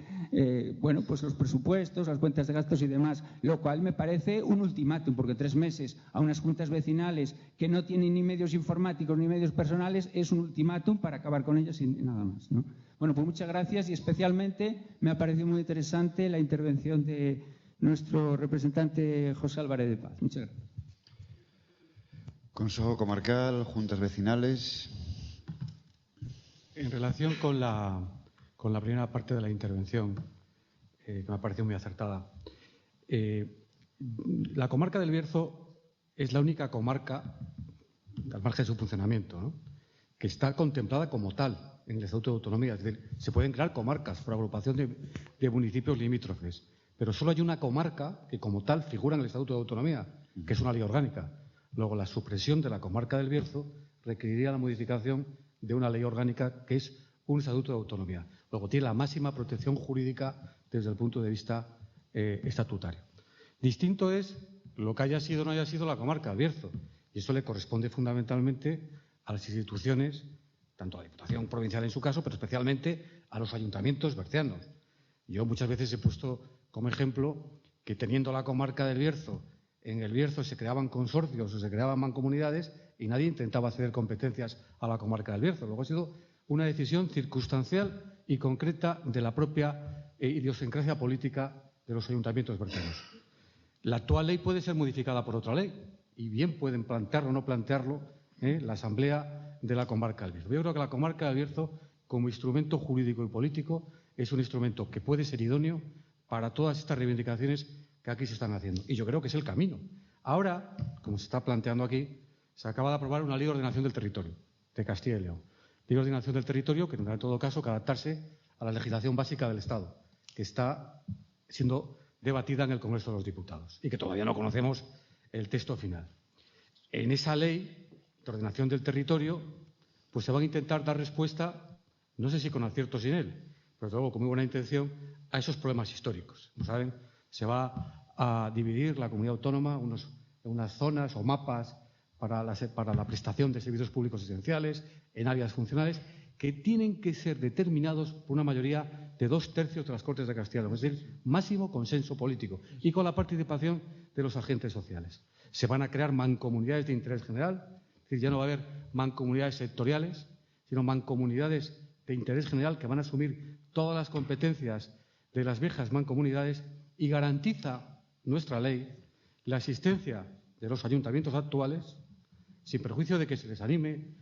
pues los presupuestos, las cuentas de gastos y demás, lo cual me parece un ultimátum, porque 3 meses a unas juntas vecinales que no tienen ni medios informáticos ni medios personales es un ultimátum para acabar con ellas y nada más, ¿no? Bueno, pues muchas gracias, y especialmente me ha parecido muy interesante la intervención de nuestro representante José Álvarez de Paz. Muchas gracias. Consejo Comarcal, juntas vecinales. En relación con la primera parte de la intervención, que me ha parecido muy acertada, la comarca del Bierzo es la única comarca, al margen de su funcionamiento, ¿no?, que está contemplada como tal en el Estatuto de Autonomía. Es decir, se pueden crear comarcas por agrupación de municipios limítrofes, pero solo hay una comarca que como tal figura en el Estatuto de Autonomía, que es una ley orgánica. Luego, la supresión de la comarca del Bierzo requeriría la modificación de una ley orgánica que es un Estatuto de Autonomía. Luego, tiene la máxima protección jurídica desde el punto de vista estatutario. Distinto es lo que haya sido o no haya sido la comarca del Bierzo, y eso le corresponde fundamentalmente a las instituciones, tanto a la Diputación Provincial en su caso, pero especialmente a los ayuntamientos bercianos. Yo muchas veces he puesto como ejemplo que, teniendo la comarca del Bierzo, en el Bierzo se creaban consorcios o se creaban mancomunidades y nadie intentaba ceder competencias a la comarca del Bierzo. Luego ha sido una decisión circunstancial y concreta de la propia idiosincrasia política de los ayuntamientos bercianos. La actual ley puede ser modificada por otra ley, y bien pueden plantearlo o no plantearlo la Asamblea de la comarca del Bierzo. Yo creo que la comarca del Bierzo, como instrumento jurídico y político, es un instrumento que puede ser idóneo para todas estas reivindicaciones que aquí se están haciendo. Y yo creo que es el camino. Ahora, como se está planteando aquí, se acaba de aprobar una ley de ordenación del territorio de Castilla y León. Ley de ordenación del territorio que tendrá en todo caso que adaptarse a la legislación básica del Estado, que está siendo debatida en el Congreso de los Diputados y que todavía no conocemos el texto final. En esa ley de ordenación del territorio, pues se van a intentar dar respuesta, no sé si con acierto o sin él, pero desde luego con muy buena intención, a esos problemas históricos. Como saben, se va a dividir la comunidad autónoma en unas zonas o mapas para la prestación de servicios públicos esenciales, en áreas funcionales, que tienen que ser determinados por una mayoría de 2/3 de las Cortes de Castilla y León, es decir, máximo consenso político y con la participación de los agentes sociales. Se van a crear mancomunidades de interés general, es decir, ya no va a haber mancomunidades sectoriales, sino mancomunidades de interés general que van a asumir todas las competencias de las viejas mancomunidades, y garantiza nuestra ley la existencia de los ayuntamientos actuales, sin perjuicio de que se les anime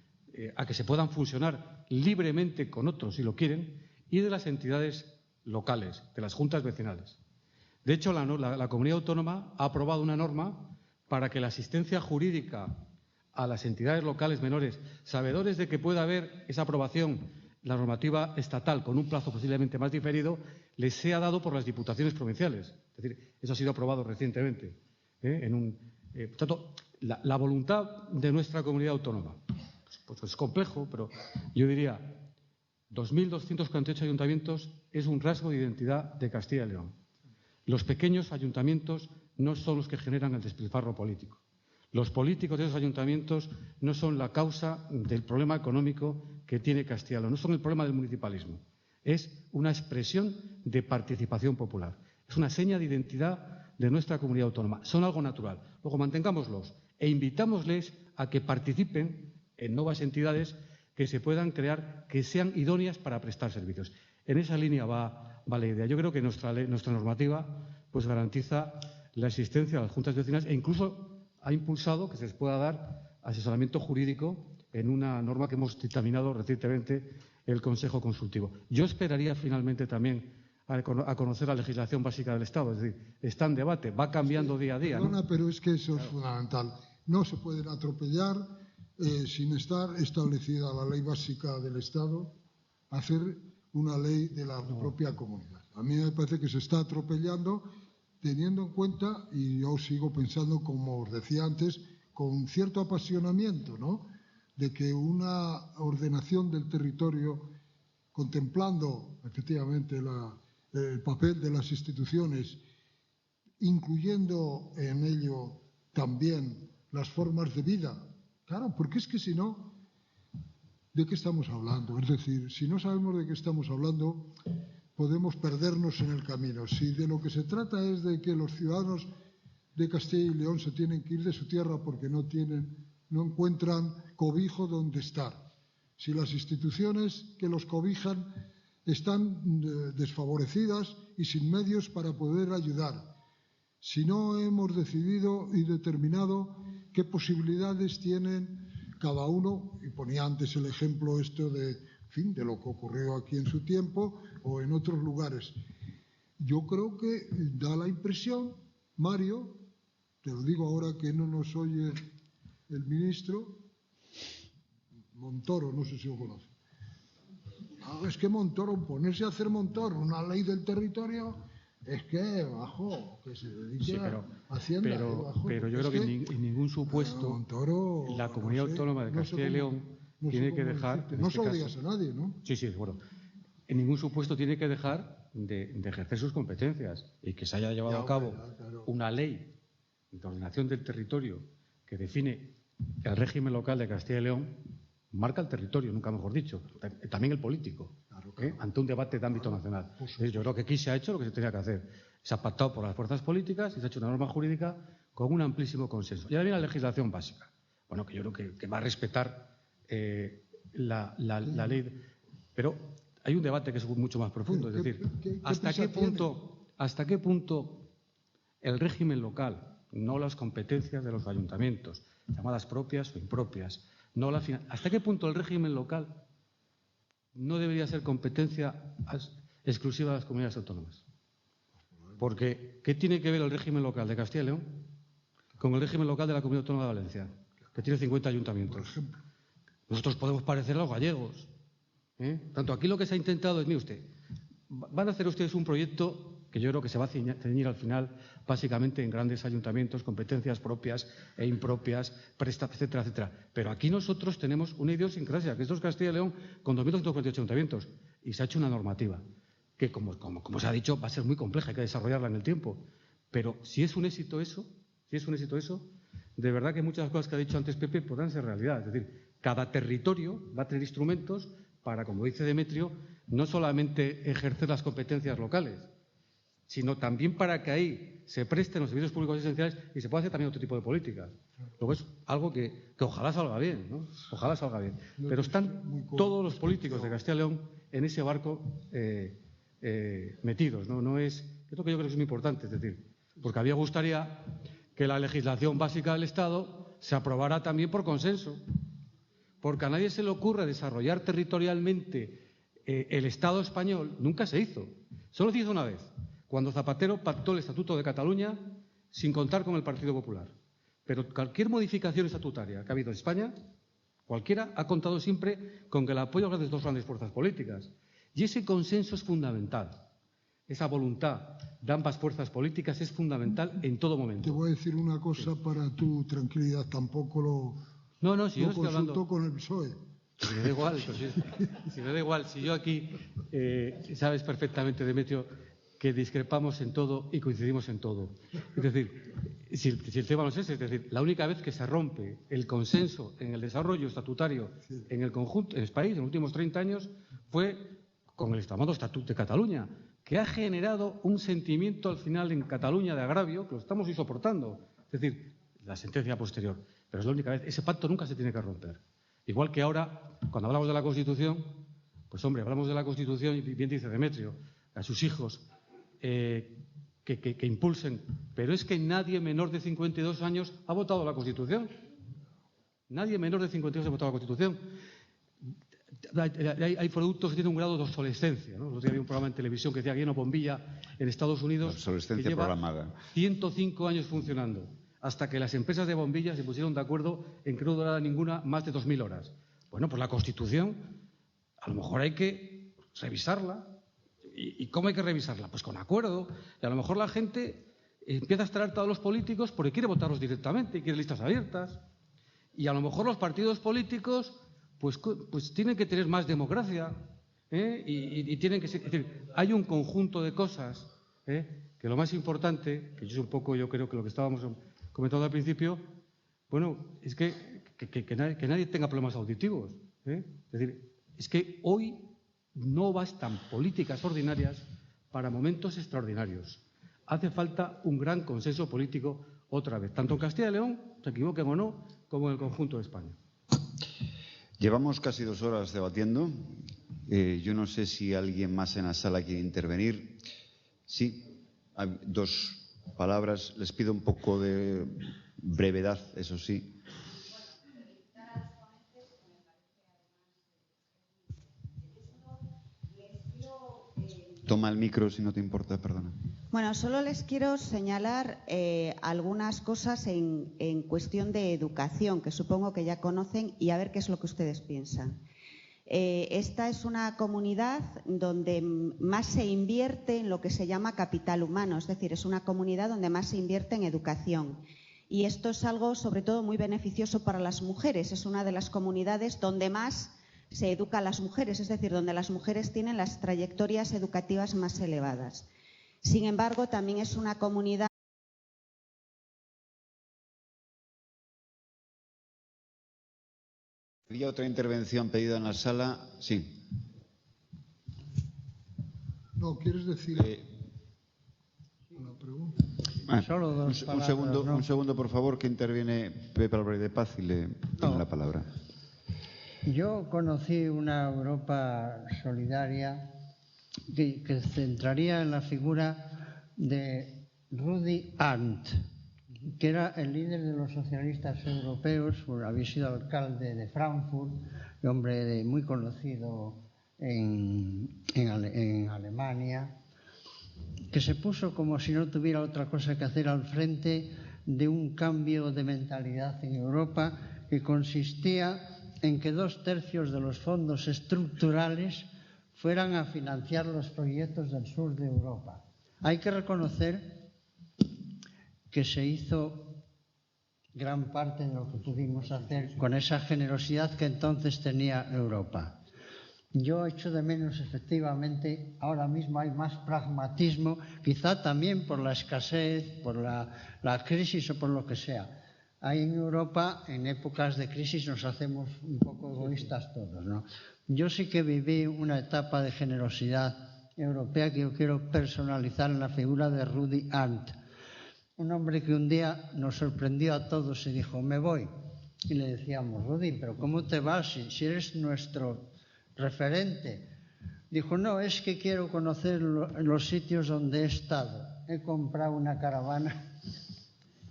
a que se puedan fusionar libremente con otros si lo quieren, y de las entidades locales, de las juntas vecinales. De hecho, la comunidad autónoma ha aprobado una norma para que la asistencia jurídica a las entidades locales menores, sabedores de que pueda haber esa aprobación, la normativa estatal, con un plazo posiblemente más diferido, les sea dado por las diputaciones provinciales. Es decir, eso ha sido aprobado recientemente. Por tanto, la voluntad de nuestra comunidad autónoma, pues es complejo, pero yo diría 2.248 ayuntamientos es un rasgo de identidad de Castilla y León. Los pequeños ayuntamientos no son los que generan el despilfarro político. Los políticos de esos ayuntamientos no son la causa del problema económico que tiene Castilla y León, no son el problema del municipalismo. Es una expresión de participación popular. Es una seña de identidad de nuestra comunidad autónoma. Son algo natural. Luego mantengámoslos e invitámosles a que participen en nuevas entidades que se puedan crear, que sean idóneas para prestar servicios. En esa línea va la idea. Yo creo que nuestra normativa pues garantiza la existencia de las juntas vecinales e incluso ha impulsado que se les pueda dar asesoramiento jurídico en una norma que hemos dictaminado recientemente el Consejo Consultivo. Yo esperaría finalmente también a conocer la legislación básica del Estado. Es decir, está en debate, va cambiando día a día. Perdona, ¿no? Pero es que eso es fundamental. No se pueden atropellar sin estar establecida la ley básica del Estado, hacer una ley de la propia comunidad. A mí me parece que se está atropellando teniendo en cuenta, y yo sigo pensando, como os decía antes, con cierto apasionamiento, ¿no?, de que una ordenación del territorio, contemplando efectivamente el papel de las instituciones, incluyendo en ello también las formas de vida. Claro, porque es que si no, ¿de qué estamos hablando? Es decir, si no sabemos de qué estamos hablando, podemos perdernos en el camino. Si de lo que se trata es de que los ciudadanos de Castilla y León se tienen que ir de su tierra porque no encuentran cobijo donde estar, si las instituciones que los cobijan están desfavorecidas y sin medios para poder ayudar, si no hemos decidido y determinado qué posibilidades tienen cada uno, y ponía antes el ejemplo de lo que ocurrió aquí en su tiempo o en otros lugares. Yo creo que da la impresión, Mario, te lo digo ahora que no nos oye el ministro, Montoro, no sé si lo conoce. Es que Montoro, ponerse a hacer Montoro una ley del territorio, es que bajo, que se dedique a Hacienda. Pero yo creo que en ningún supuesto Montoro, la comunidad autónoma de Castilla y León tiene que dejar... No se lo digas a nadie, ¿no? Sí, bueno. En ningún supuesto tiene que dejar de ejercer sus competencias y que se haya llevado a cabo una ley de ordenación del territorio que define el régimen local de Castilla y León, marca el territorio, nunca mejor dicho, también el político, ante un debate de ámbito nacional. Yo creo que aquí se ha hecho lo que se tenía que hacer. Se ha pactado por las fuerzas políticas y se ha hecho una norma jurídica con un amplísimo consenso. Y ahora viene la legislación básica. Bueno, que yo creo que va a respetar la ley. Pero hay un debate que es mucho más profundo. Es decir, ¿hasta qué punto el régimen local, no las competencias de los ayuntamientos, llamadas propias o impropias, hasta qué punto el régimen local no debería ser competencia exclusiva de las comunidades autónomas? Porque, ¿qué tiene que ver el régimen local de Castilla y León con el régimen local de la Comunidad Autónoma de Valencia, que tiene 50 ayuntamientos? Nosotros podemos parecer a los gallegos. Tanto aquí lo que se ha intentado es, mire usted, van a hacer ustedes un proyecto que yo creo que se va a ceñir al final básicamente en grandes ayuntamientos, competencias propias e impropias, etcétera, etcétera. Pero aquí nosotros tenemos una idiosincrasia, que esto es Castilla y León con 2.248 ayuntamientos, y se ha hecho una normativa que, como se ha dicho, va a ser muy compleja, hay que desarrollarla en el tiempo. Pero si es un éxito eso, de verdad que muchas cosas que ha dicho antes Pepe podrán ser realidad. Es decir, cada territorio va a tener instrumentos para, como dice Demetrio, no solamente ejercer las competencias locales, sino también para que ahí se presten los servicios públicos esenciales y se pueda hacer también otro tipo de políticas. Luego es algo que ojalá salga bien, ¿no? Ojalá salga bien. Pero están todos los políticos de Castilla y León en ese barco metidos, ¿no? Es lo que yo creo que es muy importante, es decir, porque a mí me gustaría que la legislación básica del Estado se aprobara también por consenso, porque a nadie se le ocurre desarrollar territorialmente el Estado español. Nunca se hizo. Solo se hizo una vez, cuando Zapatero pactó el Estatuto de Cataluña sin contar con el Partido Popular. Pero cualquier modificación estatutaria que ha habido en España, cualquiera, ha contado siempre con el apoyo de las dos grandes fuerzas políticas. Y ese consenso es fundamental. Esa voluntad de ambas fuerzas políticas es fundamental en todo momento. Te voy a decir una cosa para tu tranquilidad. Tampoco si yo no estoy hablando con el PSOE. Si me da igual, si yo aquí sabes perfectamente, Demetrio, que discrepamos en todo y coincidimos en todo. Es decir, si el tema no es ese, es decir, la única vez que se rompe el consenso en el desarrollo estatutario en el conjunto, en el país, en los últimos 30 años, fue con el llamado Estatuto de Cataluña, que ha generado un sentimiento al final en Cataluña de agravio que lo estamos hoy soportando. Es decir, la sentencia posterior. Pero es la única vez. Ese pacto nunca se tiene que romper. Igual que ahora, cuando hablamos de la Constitución, pues hombre, hablamos de la Constitución y bien dice Demetrio, a sus hijos que impulsen. Pero es que nadie menor de 52 años ha votado la Constitución. Nadie menor de 52 ha votado la Constitución. Hay productos que tienen un grado de obsolescencia, ¿no? Había un programa en televisión que decía que hay una bombilla en Estados Unidos obsolescencia que lleva programada. 105 años funcionando, hasta que las empresas de bombillas se pusieron de acuerdo en que no durara ninguna más de 2.000 horas. Bueno, pues la Constitución a lo mejor hay que revisarla. ¿Y cómo hay que revisarla? Pues con acuerdo. Y a lo mejor la gente empieza a estar harta de los políticos porque quiere votarlos directamente y quiere listas abiertas. Y a lo mejor los partidos políticos pues tienen que tener más democracia, y tienen que ser, es decir, hay un conjunto de cosas que lo más importante, que es un poco yo creo que lo que estábamos comentando al principio, bueno, es que nadie tenga problemas auditivos. Es decir, es que hoy no bastan políticas ordinarias para momentos extraordinarios. Hace falta un gran consenso político otra vez, tanto en Castilla y León, se equivoquen o no, como en el conjunto de España. Llevamos casi 2 horas debatiendo. Yo no sé si alguien más en la sala quiere intervenir. Sí, hay 2 palabras. Les pido un poco de brevedad, eso sí. Toma el micro si no te importa, perdona. Bueno, solo les quiero señalar algunas cosas en cuestión de educación, que supongo que ya conocen, y a ver qué es lo que ustedes piensan. Esta es una comunidad donde más se invierte en lo que se llama capital humano, es decir, es una comunidad donde más se invierte en educación. Y esto es algo, sobre todo, muy beneficioso para las mujeres. Es una de las comunidades donde más se educa a las mujeres, es decir, donde las mujeres tienen las trayectorias educativas más elevadas. Sin embargo, también es una comunidad. ¿Había otra intervención pedida en la sala? Sí. No, ¿quieres decir una pregunta? Solo dos palabras, un segundo, por favor, que interviene Pepe Álvarez de Paz y le doy la palabra. Yo conocí una Europa solidaria que centraría en la figura de Rudy Arndt, que era el líder de los socialistas europeos, había sido alcalde de Frankfurt, hombre muy conocido en Alemania, que se puso como si no tuviera otra cosa que hacer al frente de un cambio de mentalidad en Europa que consistía en que 2/3 de los fondos estructurales fueran a financiar los proyectos del sur de Europa. Hay que reconocer que se hizo gran parte de lo que pudimos hacer con esa generosidad que entonces tenía Europa. Yo echo de menos, efectivamente, ahora mismo hay más pragmatismo, quizá también por la escasez, por la crisis o por lo que sea. Ahí en Europa, en épocas de crisis, nos hacemos un poco egoístas todos, ¿no? Yo sí que viví una etapa de generosidad europea que yo quiero personalizar en la figura de Rudy Arndt, un hombre que un día nos sorprendió a todos y dijo, me voy. Y le decíamos, Rudy, ¿pero cómo te vas si eres nuestro referente? Dijo, no, es que quiero conocer los sitios donde he estado. He comprado una caravana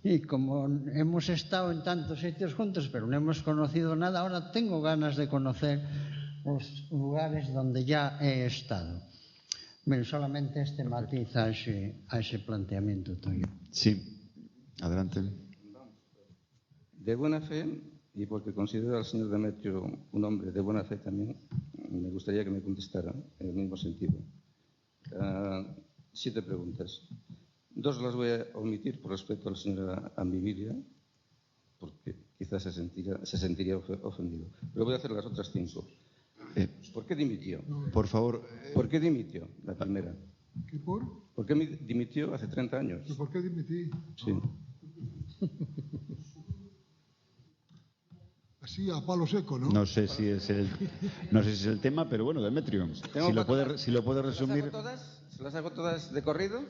y como hemos estado en tantos sitios juntos, pero no hemos conocido nada, ahora tengo ganas de conocer los lugares donde ya he estado. Bueno, solamente este matiz a ese planteamiento tuyo. Sí, adelante. De buena fe, y porque considero al señor Demetrio un hombre de buena fe también, me gustaría que me contestara en el mismo sentido. 7 preguntas. 2 las voy a omitir por respeto a la señora Ambivilia, porque quizás se sentiría ofendido. Pero voy a hacer las otras 5. ¿Por qué dimitió? Por favor. ¿Por qué dimitió? La primera. ¿Qué por? ¿Por qué dimitió hace 30 años? ¿Y por qué dimití? Sí. Así a palo seco, ¿no? No sé si es el tema, pero bueno, Demetrio, si lo puede resumir. ¿Se las hago todas de corrido?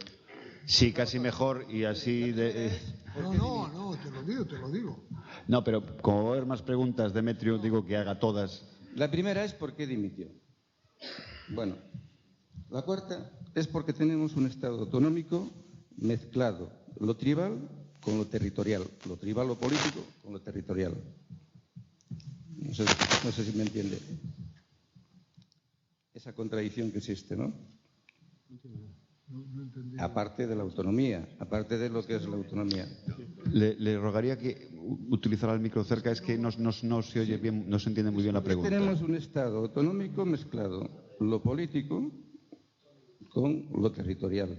Sí, casi mejor y así de... No, te lo digo. No, pero como va a haber más preguntas, Demetrio, digo que haga todas. La primera es ¿por qué dimitió? Bueno, la cuarta es porque tenemos un Estado autonómico mezclado, lo tribal con lo territorial, lo tribal, lo político con lo territorial. No sé si me entiende. Esa contradicción que existe, ¿no? No entendí. Aparte de la autonomía, aparte de lo que es la autonomía. Le rogaría que utilizara el micro cerca, es que no se oye bien, no se entiende muy bien la pregunta. Tenemos un Estado autonómico mezclado, lo político con lo territorial.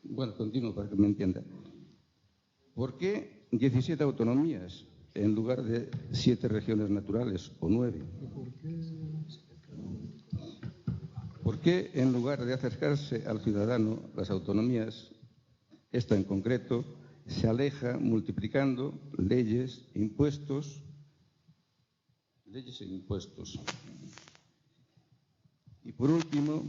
Bueno, continúo para que me entienda. ¿Por qué 17 autonomías en lugar de 7 regiones naturales o 9? ¿Por qué en lugar de acercarse al ciudadano, las autonomías, esta en concreto, se aleja multiplicando leyes e impuestos? Y por último,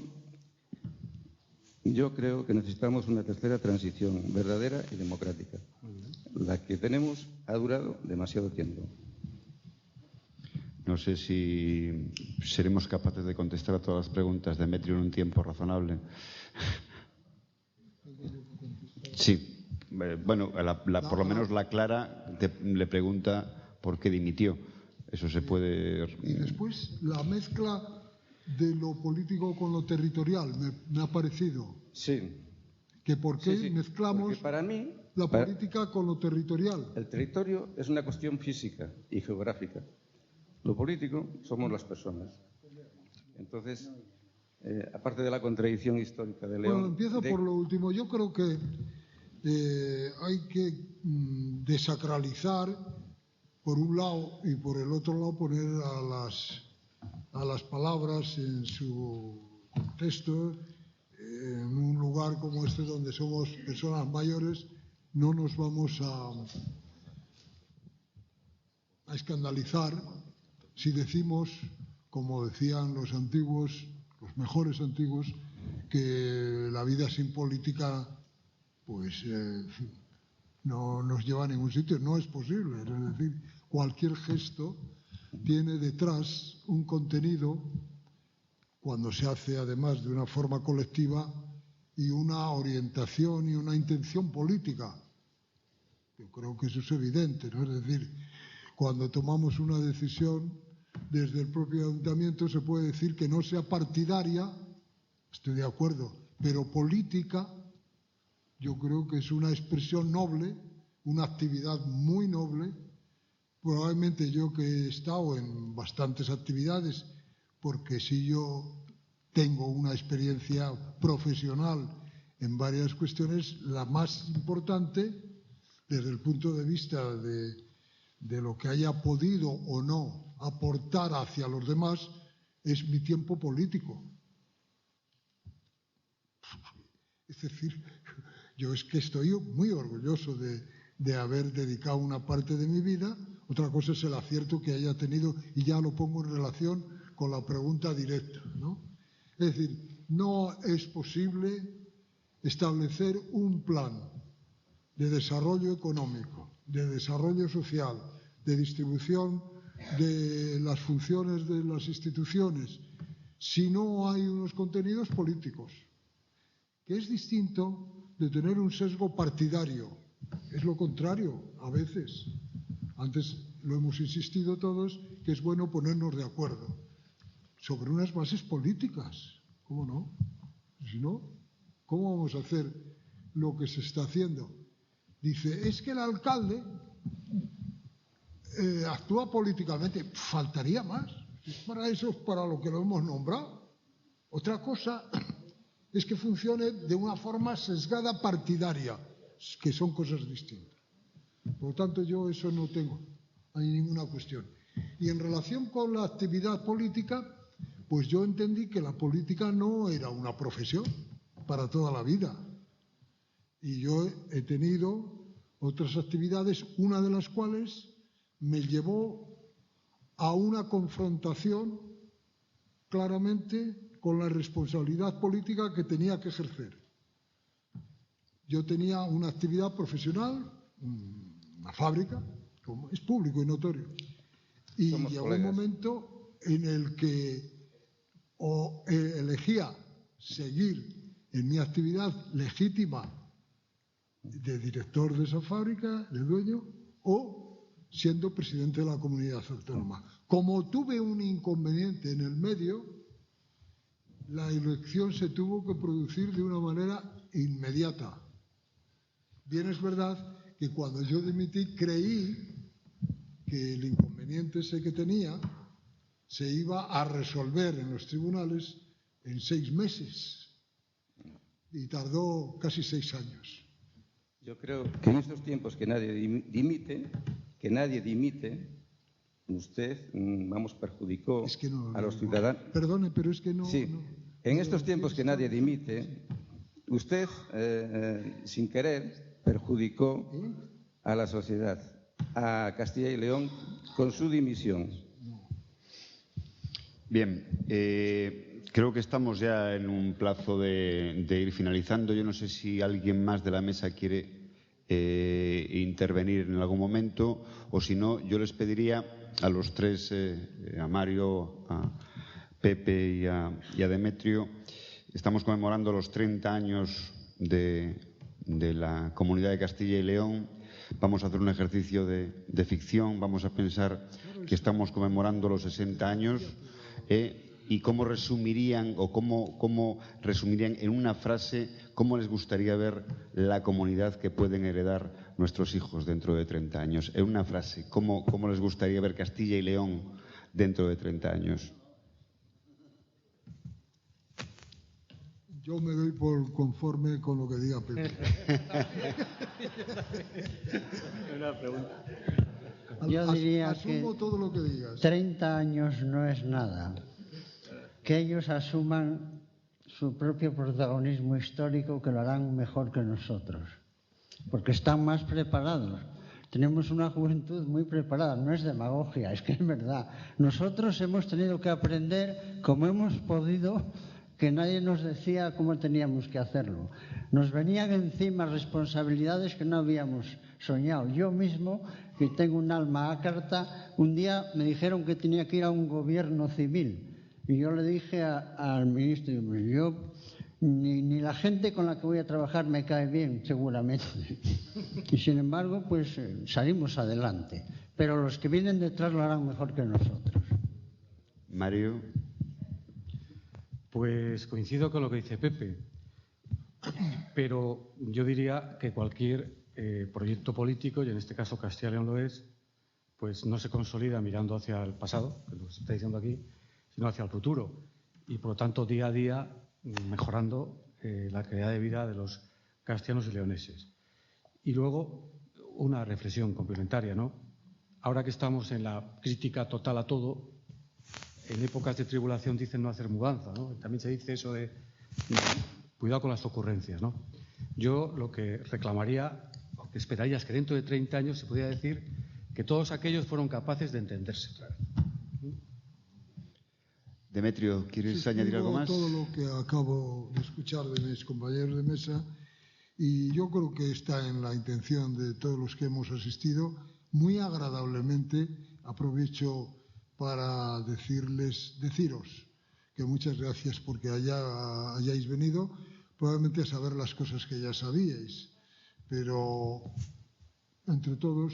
yo creo que necesitamos una tercera transición verdadera y democrática. La que tenemos ha durado demasiado tiempo. No sé si seremos capaces de contestar a todas las preguntas, Demetrio, en un tiempo razonable. Sí. Bueno, por lo menos la Clara le pregunta por qué dimitió. Eso se puede... Y después la mezcla de lo político con lo territorial me ha parecido. Sí. Que por qué mezclamos para mí, la política con lo territorial. El territorio es una cuestión física y geográfica. Lo político somos las personas. Entonces, aparte de la contradicción histórica de León... Bueno, empiezo por lo último. Yo creo que hay que desacralizar por un lado y por el otro lado poner a las palabras en su contexto. En un lugar como este donde somos personas mayores no nos vamos a escandalizar si decimos, como decían los antiguos, los mejores antiguos, que la vida sin política pues no nos lleva a ningún sitio. No es posible. Es decir, cualquier gesto tiene detrás un contenido, cuando se hace además de una forma colectiva, y una orientación y una intención política. Yo creo que eso es evidente, ¿no? Es decir, cuando tomamos una decisión desde el propio ayuntamiento se puede decir que no sea partidaria, estoy de acuerdo, pero política. Yo creo que es una expresión noble, una actividad muy noble. Probablemente yo que he estado en bastantes actividades, porque si yo tengo una experiencia profesional en varias cuestiones. La más importante, desde el punto de vista de lo que haya podido o no aportar hacia los demás, es mi tiempo político. Es decir, yo es que estoy muy orgulloso de haber dedicado una parte de mi vida. Otra cosa es el acierto que haya tenido, y ya lo pongo en relación con la pregunta directa, ¿no? Es decir, no es posible establecer un plan de desarrollo económico, de desarrollo social, de distribución de las funciones de las instituciones, si no hay unos contenidos políticos, que es distinto de tener un sesgo partidario. Es lo contrario, a veces. Antes lo hemos insistido todos, que es bueno ponernos de acuerdo sobre unas bases políticas. ¿Cómo no? Si no, ¿cómo vamos a hacer lo que se está haciendo? Dice, es que el alcalde actúa políticamente. Faltaría más. Para eso es para lo que lo hemos nombrado. Otra cosa es que funcione de una forma sesgada partidaria, que son cosas distintas. Por lo tanto, yo eso no tengo, hay ninguna cuestión. Y en relación con la actividad política, pues yo entendí que la política no era una profesión para toda la vida. Y yo he tenido otras actividades, una de las cuales me llevó a una confrontación claramente con la responsabilidad política que tenía que ejercer. Yo tenía una actividad profesional, una fábrica, como es público y notorio. Y llegó un momento en el que o elegía seguir en mi actividad legítima de director de esa fábrica, de dueño, o siendo presidente de la comunidad autónoma. Como tuve un inconveniente en el medio, la elección se tuvo que producir de una manera inmediata. Bien es verdad que cuando yo dimití creí que el inconveniente ese que tenía se iba a resolver en los tribunales en 6 meses y tardó casi 6 años. Yo creo que en estos tiempos que nadie dimite, usted, perjudicó a los ciudadanos. Perdone, pero es que no... Sí, en estos tiempos que nadie dimite, usted, sin querer, perjudicó a la sociedad, a Castilla y León, con su dimisión. Bien, creo que estamos ya en un plazo de ir finalizando. Yo no sé si alguien más de la mesa quiere intervenir en algún momento, o si no, yo les pediría a los tres, a Mario, a Pepe y a Demetrio. Estamos conmemorando los 30 años de la Comunidad de Castilla y León. Vamos a hacer un ejercicio de ficción. Vamos a pensar que estamos conmemorando los 60 años. ¿Y cómo resumirían en una frase cómo les gustaría ver la comunidad que pueden heredar nuestros hijos dentro de 30 años? En una frase, ¿cómo les gustaría ver Castilla y León dentro de 30 años? Yo me doy por conforme con lo que diga Pepe. Una pregunta. Yo diría asumo que todo lo que digas. 30 años no es nada. Que ellos asuman su propio protagonismo histórico, que lo harán mejor que nosotros, porque están más preparados. Tenemos una juventud muy preparada, no es demagogia, es que es verdad. Nosotros hemos tenido que aprender como hemos podido, que nadie nos decía cómo teníamos que hacerlo. Nos venían encima responsabilidades que no habíamos soñado. Yo mismo, que tengo un alma a carta, un día me dijeron que tenía que ir a un gobierno civil. Y yo le dije al ministro, yo ni la gente con la que voy a trabajar me cae bien, seguramente. Y sin embargo, pues salimos adelante. Pero los que vienen detrás lo harán mejor que nosotros. Mario. Pues coincido con lo que dice Pepe. Pero yo diría que cualquier proyecto político, y en este caso Castilla y León lo es, pues no se consolida mirando hacia el pasado, que lo está diciendo aquí, sino hacia el futuro. y, por lo tanto, día a día mejorando la calidad de vida de los castellanos y leoneses. Y luego, una reflexión complementaria, ¿no? Ahora que estamos en la crítica total a todo, en épocas de tribulación dicen no hacer mudanza, ¿no? También se dice eso de cuidado con las ocurrencias, ¿no? Yo lo que reclamaría, o que esperaría, es que dentro de 30 años se pudiera decir que todos aquellos fueron capaces de entenderse. Demetrio, ¿quieres añadir algo más? Todo lo que acabo de escuchar de mis compañeros de mesa, y yo creo que está en la intención de todos los que hemos asistido. Muy agradablemente aprovecho para deciros que muchas gracias porque hayáis venido, probablemente a saber las cosas que ya sabíais, pero entre todos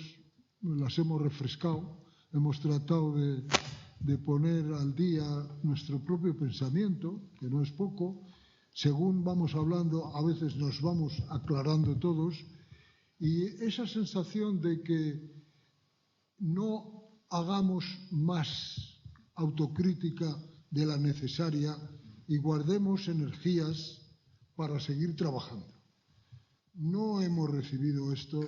las hemos refrescado, hemos tratado de poner al día nuestro propio pensamiento, que no es poco. Según vamos hablando, a veces nos vamos aclarando todos, y esa sensación de que no hagamos más autocrítica de la necesaria y guardemos energías para seguir trabajando. No hemos recibido esto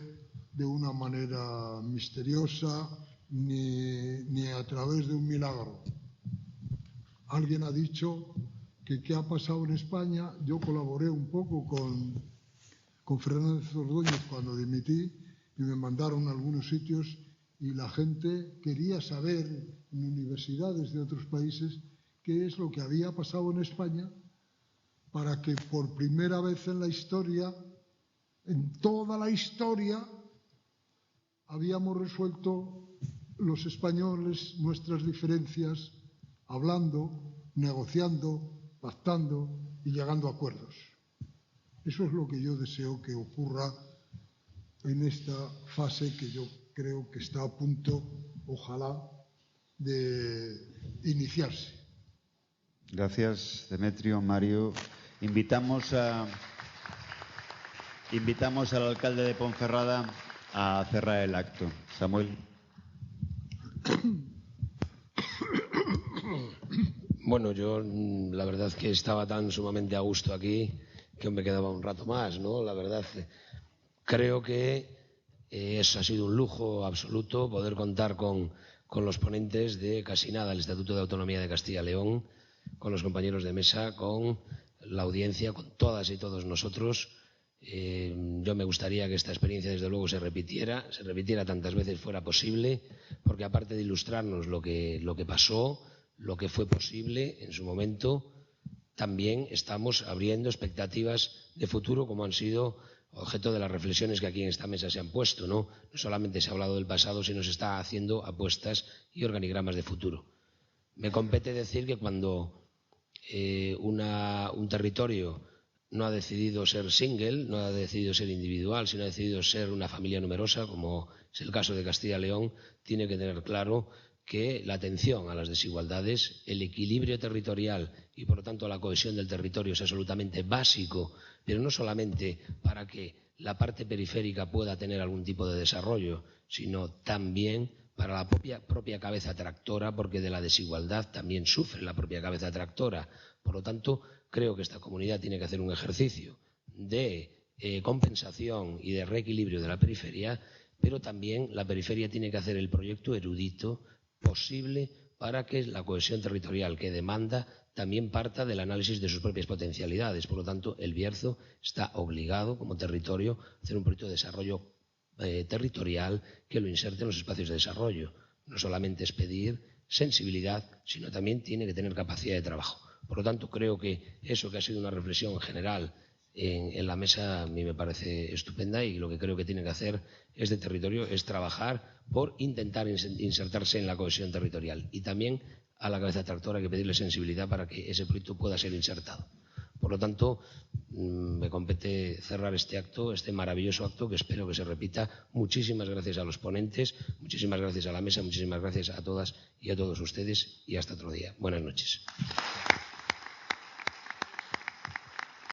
de una manera misteriosa ni a través de un milagro. Alguien ha dicho que qué ha pasado en España. Yo colaboré un poco con Fernández Ordóñez cuando dimití y me mandaron a algunos sitios y la gente quería saber en universidades de otros países qué es lo que había pasado en España para que por primera vez en la historia, en toda la historia, habíamos resuelto los españoles nuestras diferencias hablando, negociando, pactando y llegando a acuerdos. Eso es lo que yo deseo que ocurra en esta fase que yo creo que está a punto, ojalá, de iniciarse. Gracias, Demetrio, Mario. Invitamos al alcalde de Ponferrada a cerrar el acto. Samuel. Bueno, yo la verdad que estaba tan sumamente a gusto aquí que me quedaba un rato más, ¿no? La verdad, creo que eso ha sido un lujo absoluto poder contar con los ponentes de casi nada el Estatuto de Autonomía de Castilla y León, con los compañeros de mesa, con la audiencia, con todas y todos nosotros. Yo me gustaría que esta experiencia, desde luego, se repitiera tantas veces fuera posible, porque aparte de ilustrarnos lo que pasó, lo que fue posible en su momento, también estamos abriendo expectativas de futuro, como han sido objeto de las reflexiones que aquí en esta mesa se han puesto, ¿no? No solamente se ha hablado del pasado, sino se está haciendo apuestas y organigramas de futuro. Me compete decir que cuando un territorio no ha decidido ser single, no ha decidido ser individual, sino ha decidido ser una familia numerosa, como es el caso de Castilla y León, tiene que tener claro que la atención a las desigualdades, el equilibrio territorial y, por lo tanto, la cohesión del territorio es absolutamente básico, pero no solamente para que la parte periférica pueda tener algún tipo de desarrollo, sino también para la propia cabeza tractora, porque de la desigualdad también sufre la propia cabeza tractora. Por lo tanto, creo que esta comunidad tiene que hacer un ejercicio de compensación y de reequilibrio de la periferia, pero también la periferia tiene que hacer el proyecto erudito posible para que la cohesión territorial que demanda también parta del análisis de sus propias potencialidades. Por lo tanto, el Bierzo está obligado, como territorio, a hacer un proyecto de desarrollo territorial que lo inserte en los espacios de desarrollo. No solamente es pedir sensibilidad, sino también tiene que tener capacidad de trabajo. Por lo tanto, creo que eso que ha sido una reflexión general en la mesa a mí me parece estupenda, y lo que creo que tiene que hacer este territorio es trabajar por intentar insertarse en la cohesión territorial, y también a la cabeza tractora hay que pedirle sensibilidad para que ese proyecto pueda ser insertado. Por lo tanto, me compete cerrar este acto, este maravilloso acto, que espero que se repita. Muchísimas gracias a los ponentes, muchísimas gracias a la mesa, muchísimas gracias a todas y a todos ustedes, y hasta otro día. Buenas noches.